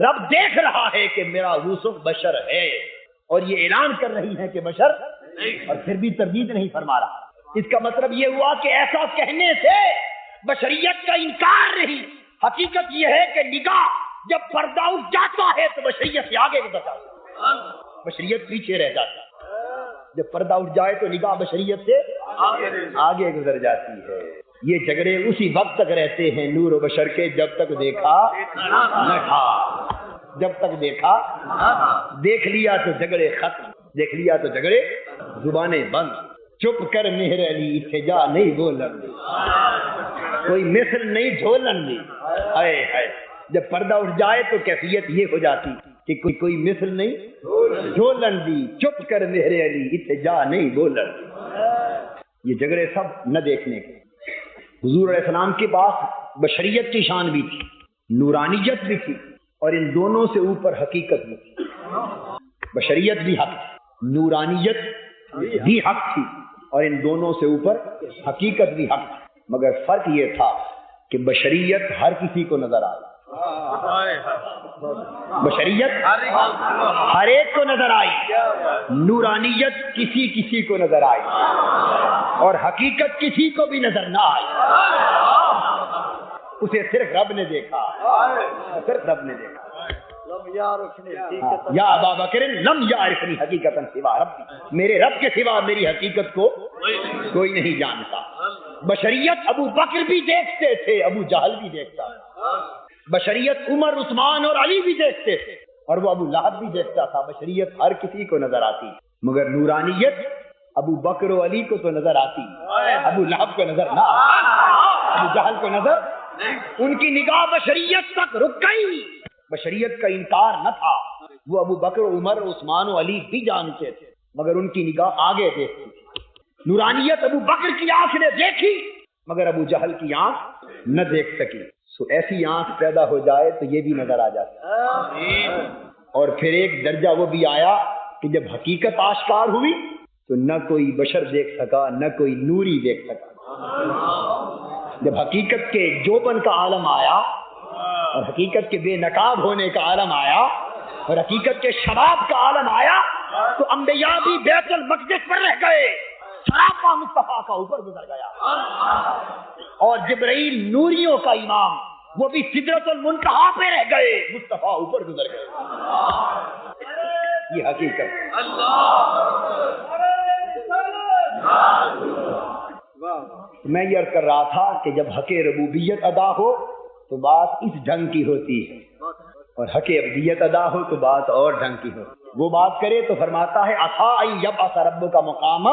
Speaker 1: رب دیکھ رہا ہے کہ میرا یوسف بشر ہے، اور یہ اعلان کر رہی ہے کہ بشر، اور پھر بھی تردید نہیں فرما رہا۔ اس کا مطلب یہ ہوا کہ ایسا کہنے سے بشریت کا انکار نہیں، حقیقت یہ ہے کہ نگاہ جب پردہ اٹھ جاتا ہے تو بشریت سے آگے گزر جاتا ہے، بشریت پیچھے رہ جاتا ہے، جب پردہ اٹھ جائے تو نگاہ بشریت سے آگے گزر جاتی ہے۔ یہ جھگڑے اسی وقت تک رہتے ہیں نور و بشر کے جب تک دیکھا نہ تھا، جب تک دیکھا، دیکھ لیا تو جھگڑے ختم، دیکھ لیا تو جھگڑے زبانیں بند، چپ کر مہر علی اتجا نہیں بولن دی، کوئی مثل نہیں جھولن دی، ہائے ہائے، جب پردہ اٹھ جائے تو کیفیت یہ ہو جاتی کہ کوئی مثل نہیں جھولن دی، چپ کر مہر علی اتجا نہیں بولن دی۔ یہ جھگڑے سب نہ دیکھنے کے۔ حضور علیہ السلام کے پاس بشریت کی شان بھی تھی، نورانیت بھی تھی، اور ان دونوں سے اوپر حقیقت بھی تھی۔ بشریت بھی حق تھی، نورانیت بھی حق تھی، اور ان دونوں سے اوپر حقیقت بھی حق تھی، مگر فرق یہ تھا کہ بشریت ہر کسی کو نظر آئی، بشریت ہر ایک کو نظر آئی، نورانیت کسی کسی کو نظر آئی، اور حقیقت کسی کو بھی نظر نہ آئی، اسے صرف رب نے دیکھا، صرف رب نے دیکھا۔ یا ابا بکر لم یعرفنی حقیقتا سوا ربی، میرے رب کے سوا میری حقیقت کو کوئی نہیں جانتا۔ بشریت ابو بکر بھی دیکھتے تھے، ابو جہل بھی دیکھتا تھا، بشریت عمر عثمان اور علی بھی دیکھتے تھے، اور وہ ابو لہب بھی دیکھتا تھا، بشریت ہر کسی کو نظر آتی، مگر نورانیت ابو بکر و علی کو تو نظر آتی، ابو لہب کو نظر نہ آتی، ابو جہل کو نظر، ان کی نگاہ بشریت تک رک گئی، بشریت کا انکار نہ تھا، وہ ابو بکر عمر عثمان و علی بھی جانتے تھے، مگر ان کی نگاہ آگے دیکھتی تھی۔ نورانیت ابو بکر کی آنکھ نے دیکھی، مگر ابو جہل کی آنکھ نہ دیکھ سکی، سو ایسی آنکھ پیدا ہو جائے تو یہ بھی نظر آ جاتا۔ اور پھر ایک درجہ وہ بھی آیا کہ جب حقیقت آشکار ہوئی تو نہ کوئی بشر دیکھ سکا نہ کوئی نوری دیکھ سکا۔ جب حقیقت کے جوبن کا عالم آیا اور حقیقت کے بے نقاب ہونے کا عالم آیا اور حقیقت کے شباب کا عالم آیا تو انبیاء بھی بیت المقدس پر رہ گئے، سراپا مصطفیٰ کا اوپر گزر گیا، اور جبرائیل نوریوں کا امام وہ بھی سدرۃ المنتہا پہ رہ گئے، مصطفیٰ اوپر گزر گئے۔ یہ حقیقت میں یہ عرض کر رہا تھا کہ جب حق ربوبیت ادا ہو تو بات اس ڈھنگ کی ہوتی ہے، اور حق ابدیت ادا ہو تو بات اور ڈھنگ کی ہو۔ وہ بات کرے تو فرماتا ہے عسیٰ ان یبعث ربک مقاما،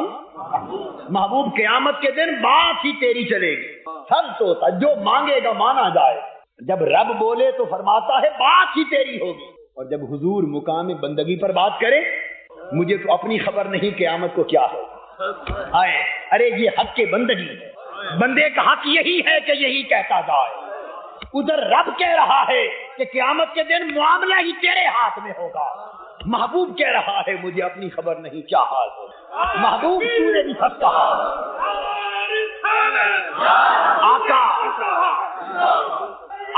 Speaker 1: محبوب قیامت کے دن بات ہی تیری چلے گی، سب تو جو مانگے گا مانا جائے۔ جب رب بولے تو فرماتا ہے بات ہی تیری ہوگی، اور جب حضور مقام بندگی پر بات کرے مجھے تو اپنی خبر نہیں قیامت کو کیا ہو۔ آئے ارے یہ حق کے بندگی ہے، بندے کا حق یہی ہے کہ یہی کہتا جائے۔ ادھر رب کہہ رہا ہے کہ قیامت کے دن معاملہ ہی تیرے ہاتھ میں ہوگا، محبوب کہہ رہا ہے مجھے اپنی خبر نہیں کیا حال ہوگا۔ محبوب تو نے بھی سچ کہا،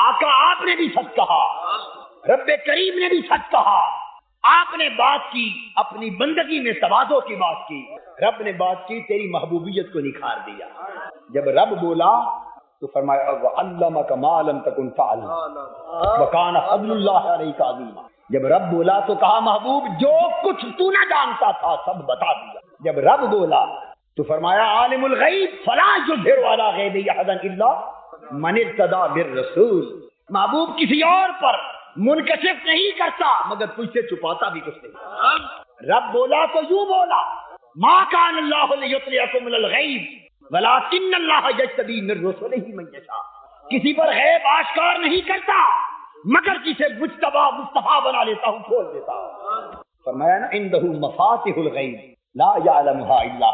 Speaker 1: آقا آپ نے بھی سچ کہا، رب کریم نے بھی سچ کہا۔ آپ نے بات کی اپنی بندگی میں تواضع کی بات کی، رب نے بات کی تیری محبوبیت کو نکھار دیا۔ جب رب بولا تو فرمایا وَعَلَّمَكَ مَا لَمْ تَكُنْ فَعَلْتَ وَكَانَ فَضْلُ اللَّهِ عَلَيْكَ عَظِيمًا۔ جب رب بولا تو کہا محبوب جو کچھ تو نہ جانتا تھا سب بتا دیا۔ جب رب بولا تو فرمایا عالم الغیب فلا یظہر علی غیبہ احدا الا من ارتضی بالرسول۔ محبوب کسی اور پر منکشف نہیں کرتا مگر تجھ سے چھپاتا بھی کچھ نہیں۔ رب بولا تو یوں بولا ما کان اللہ لیطلعکم علی الغیب ولکن اللہ یجتبی من رسلہ من یشاء۔ کسی پر غیب آشکار نہیں کرتا مگر جسے مجتبی مصطفیٰ بنا لیتا ہوں کھول دیتا ہوں۔ فرمایا نا عنده مفاتح الغیب لا یعلمها الا،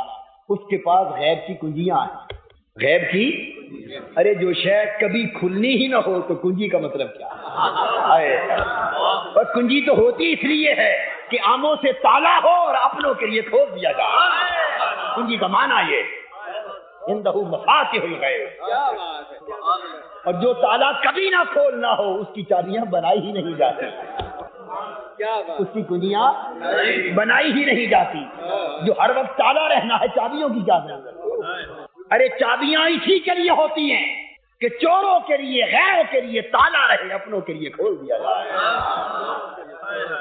Speaker 1: اس کے پاس غیب کی کنجیاں ہیں۔ غیب کی ارے جو شے کبھی کھلنی ہی نہ ہو تو کنجی کا مطلب کیا ہے؟ اور کنجی تو ہوتی اس لیے ہے کہ آموں سے تالا ہو اور اپنوں کے لیے کھول دیا جائے۔ کنجی کا معنی یہ عنده مفاتح الغیب، اور جو تالا کبھی نہ کھولنا ہو اس کی چابیاں بنائی ہی نہیں جاتی، اس کی کنجیاں بنائی ہی نہیں جاتی۔ جو ہر وقت تالا رہنا ہے چابیوں کی چابیاں، ارے چابیاں اسی کے لیے ہوتی ہیں کہ چوروں کے لیے غیروں کے لیے تالا رہے، اپنوں کے لیے کھول دیا جائے۔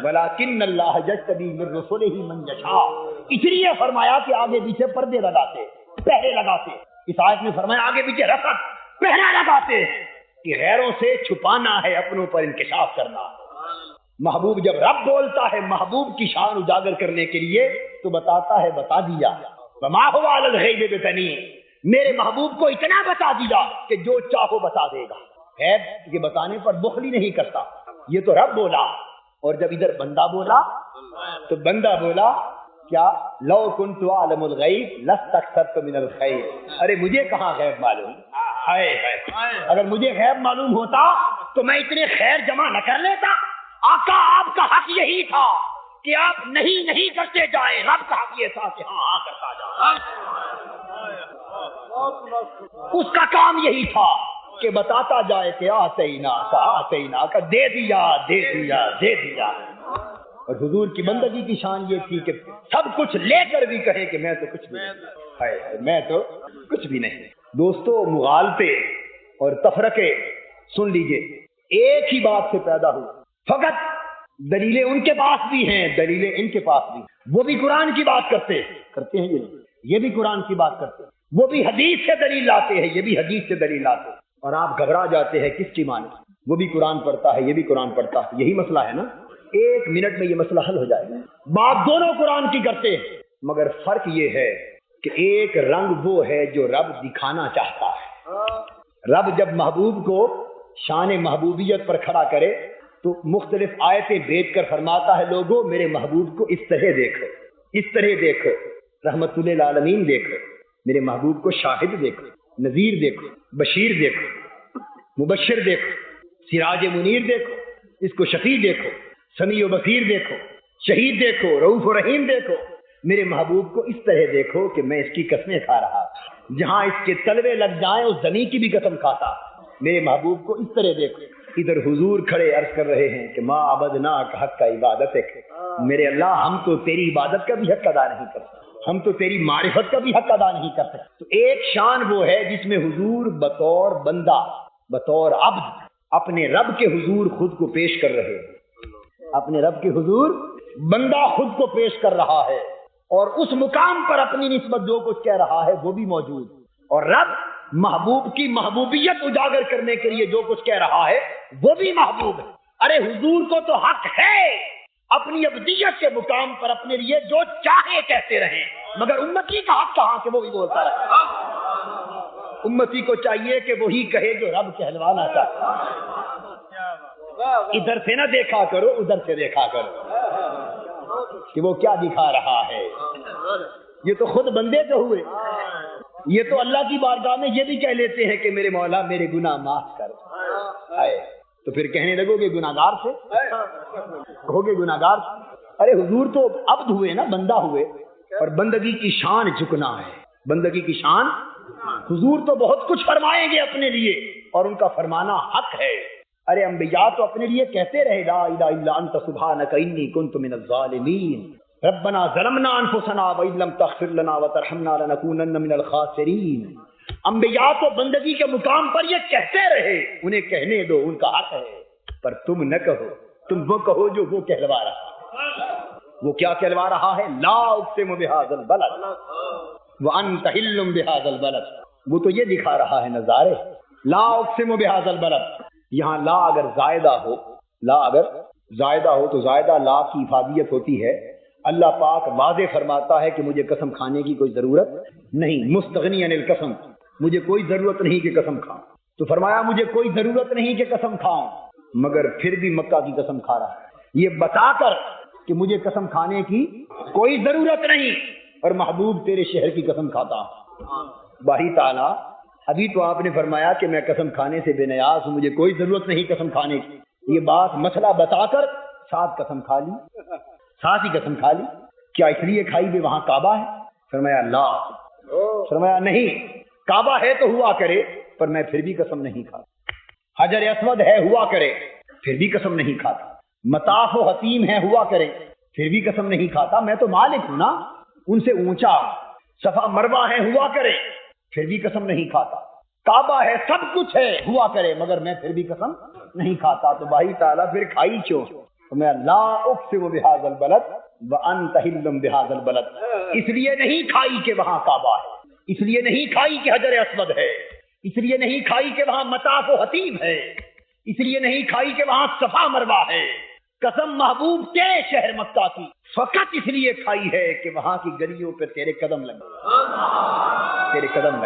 Speaker 1: ولیکن اللہ یجتبی من رسلہ من یشاء، اس لیے فرمایا کہ آگے پیچھے پردے لگاتے، پہرے لگاتے۔ اس آیت میں فرمایا آگے پیچھے رسد پہرا لگاتے کہ غیروں سے چھپانا ہے، اپنوں پر انکشاف کرنا۔ محبوب جب رب بولتا ہے محبوب کی شان اجاگر کرنے کے لیے تو بتاتا ہے بتا دیا وما هو علی الغیب بضنین، میرے محبوب کو اتنا بتا دیا کہ جو چاہو بتا دے گا، غیب کے بتانے پر بخل ہی نہیں کرتا۔ یہ تو رب بولا، اور جب ادھر بندہ بولا تو بندہ بولا کیا لو کنت عالم الغیب لاستکثرت من الخیر، ارے مجھے کہاں غیب معلوم، اگر مجھے غیب معلوم ہوتا تو میں اتنے خیر جمع نہ کر لیتا۔ آقا آپ کا حق یہی تھا کہ آپ نہیں کرتے جائیں، رب کا حق یہ تھا کہ ہاں کرتا جائے۔ اس کا کام یہی تھا کہ بتاتا جائے کہ آتینا کا دے دیا۔ اور حضور کی بندگی کی شان یہ تھی کہ سب کچھ لے کر بھی کہے کہ میں تو کچھ بھی نہیں۔ دوستو مغالطے اور تفرقے سن لیجئے ایک ہی بات سے پیدا ہوئے، فقط دلیلیں ان کے پاس بھی ہیں، دلیلیں ان کے پاس بھی، وہ بھی قرآن کی بات کرتے ہیں یہ بھی قرآن کی بات کرتے ہیں، وہ بھی حدیث سے دلیل لاتے ہیں، یہ بھی حدیث سے دلیل لاتے ہیں، اور آپ گھبرا جاتے ہیں کس کی مانی؟ وہ بھی قرآن پڑھتا ہے یہ بھی قرآن پڑھتا ہے، یہی مسئلہ ہے نا۔ ایک منٹ میں یہ مسئلہ حل ہو جائے گا۔ بات دونوں قرآن کی کرتے ہیں مگر فرق یہ ہے کہ ایک رنگ وہ ہے جو رب دکھانا چاہتا ہے۔ رب جب محبوب کو شان محبوبیت پر کھڑا کرے تو مختلف آیتیں بھیج کر فرماتا ہے لوگوں میرے محبوب کو اس طرح دیکھو، رحمت للعالمین دیکھو، میرے محبوب کو شاہد دیکھو، نذیر دیکھو، بشیر دیکھو، مبشر دیکھو، سراج منیر دیکھو، اس کو شفیع دیکھو، سمیع و بصیر دیکھو، شہید دیکھو، رؤوف و رحیم دیکھو، میرے محبوب کو اس طرح دیکھو کہ میں اس کی قسمیں کھا رہا، جہاں اس کے تلوے لگ جائیں اس زمین کی بھی قسم کھاتا۔ میرے محبوب کو اس طرح دیکھو۔ ادھر حضور کھڑے عرض کر رہے ہیں کہ ما عبدناک حق کا عبادت ہے، میرے اللہ ہم تو تیری عبادت کا بھی حق ادا نہیں کر سکتے، ہم تو تیری معرفت کا بھی حق ادا نہیں کر سکتے۔ تو ایک شان وہ ہے جس میں حضور بطور بندہ، بطور عبد اپنے رب کے حضور خود کو پیش کر رہے ہیں، اپنے رب کے حضور بندہ خود کو پیش کر رہا ہے، اور اس مقام پر اپنی نسبت جو کچھ کہہ رہا ہے وہ بھی موجود، اور رب محبوب کی محبوبیت اجاگر کرنے کے لیے جو کچھ کہہ رہا ہے وہ بھی محبوب ہے۔ ارے حضور کو تو حق ہے اپنی ابدیت کے مقام پر اپنے لیے جو چاہے کہتے رہیں، مگر امتی کا حق کہاں کہ وہ بھی بولتا رہے؟ امتی کو چاہیے کہ وہی کہے جو رب کہلوانا چاہتا۔ ادھر سے نہ دیکھا کرو، ادھر سے دیکھا کرو کہ وہ کیا دکھا رہا ہے۔ یہ تو خود بندے جو ہوئے، یہ تو اللہ کی بارگاہ میں یہ بھی کہہ لیتے ہیں کہ میرے مولا میرے گناہ معاف کر۔ تو پھر کہنے لگو گے گناہگار سے، کہو گے گناہگار سے۔ ارے حضور تو عبد ہوئے نا، بندہ ہوئے، اور بندگی کی شان جھکنا ہے، بندگی کی شان۔ حضور تو بہت کچھ فرمائیں گے اپنے لیے اور ان کا فرمانا حق ہے۔ ارے انبیاء تو اپنے لیے کہتے رہے لا الہ الا انت سبحانک انی کنت من الظالمین، ربنا ظلمنا انفسنا وان لم تغفر لنا وترحمنا لنکونن من الخاسرین۔ انبیاء تو بندگی کے مقام پر یہ کہتے رہے، انہیں کہنے دو، ان کا حق ہے، پر تم نہ کہو، تم وہ کہو جو وہ کہلوا رہا۔ وہ کیا کہلوا رہا ہے؟ لا اقسم بہذا البلد وانت حل بہذا البلد۔ وہ تو یہ دکھا رہا ہے نظارے، لا اقسم بہذا البلد۔ یہاں لا اگر زائدہ ہو، لا اگر زائدہ ہو تو زائدہ لا کی افادیت ہوتی ہے۔ اللہ پاک واضح فرماتا ہے کہ مجھے قسم کھانے کی کوئی ضرورت نہیں، مستغنی عن القسم، مجھے کوئی ضرورت نہیں کہ قسم کھاؤں۔ تو فرمایا مجھے کوئی ضرورت نہیں کہ قسم کھاؤں، مگر پھر بھی مکہ کی قسم کھا رہا ہے، یہ بتا کر کہ مجھے قسم کھانے کی کوئی ضرورت نہیں، اور محبوب تیرے شہر کی قسم کھاتا ہوں۔ باہی تعالیٰ ابھی تو آپ نے فرمایا کہ میں قسم کھانے سے بے نیاز ہوں، مجھے کوئی ضرورت نہیں قسم کھانے کی، یہ بات مسئلہ بتا کر ساتھ قسم کھا لی، ساتھ ہی قسم کھا لی۔ کیا اس لیے کھائی بھی وہاں کعبہ ہے؟ فرمایا لا، فرمایا نہیں، کعبہ ہے تو ہوا کرے، پر میں پھر بھی قسم نہیں کھاتا۔ حجر اسود ہے، ہوا کرے، پھر بھی قسم نہیں کھاتا۔ مطاف و حتیم ہے، ہوا کرے، پھر بھی قسم نہیں کھاتا، میں تو مالک ہوں نا ان سے اونچا۔ صفا مروہ ہے، ہوا کرے، پھر بھی قسم نہیں کھاتا۔ کعبہ ہے، سب کچھ ہے، ہوا کرے، مگر میں پھر بھی قسم نہیں کھاتا۔ تو بھائی تعالیٰ پھر کھائی کیوں؟ تو میں لا اقسم بہذا البلد وانت حل بہذا البلد، اس لیے نہیں کھائی کہ وہاں کعبہ ہے، اس لیے نہیں کھائی کہ حجر اسود ہے، اس لیے نہیں کھائی کہ وہاں مطاف و حتیم ہے، اس لیے نہیں کھائی کہ وہاں صفا مروہ ہے۔ قسم محبوب کے شہر مکہ کی فقط اس لیے کھائی ہے کہ وہاں کی گلیوں پہ تیرے قدم لگے، تیرے قدم لگے۔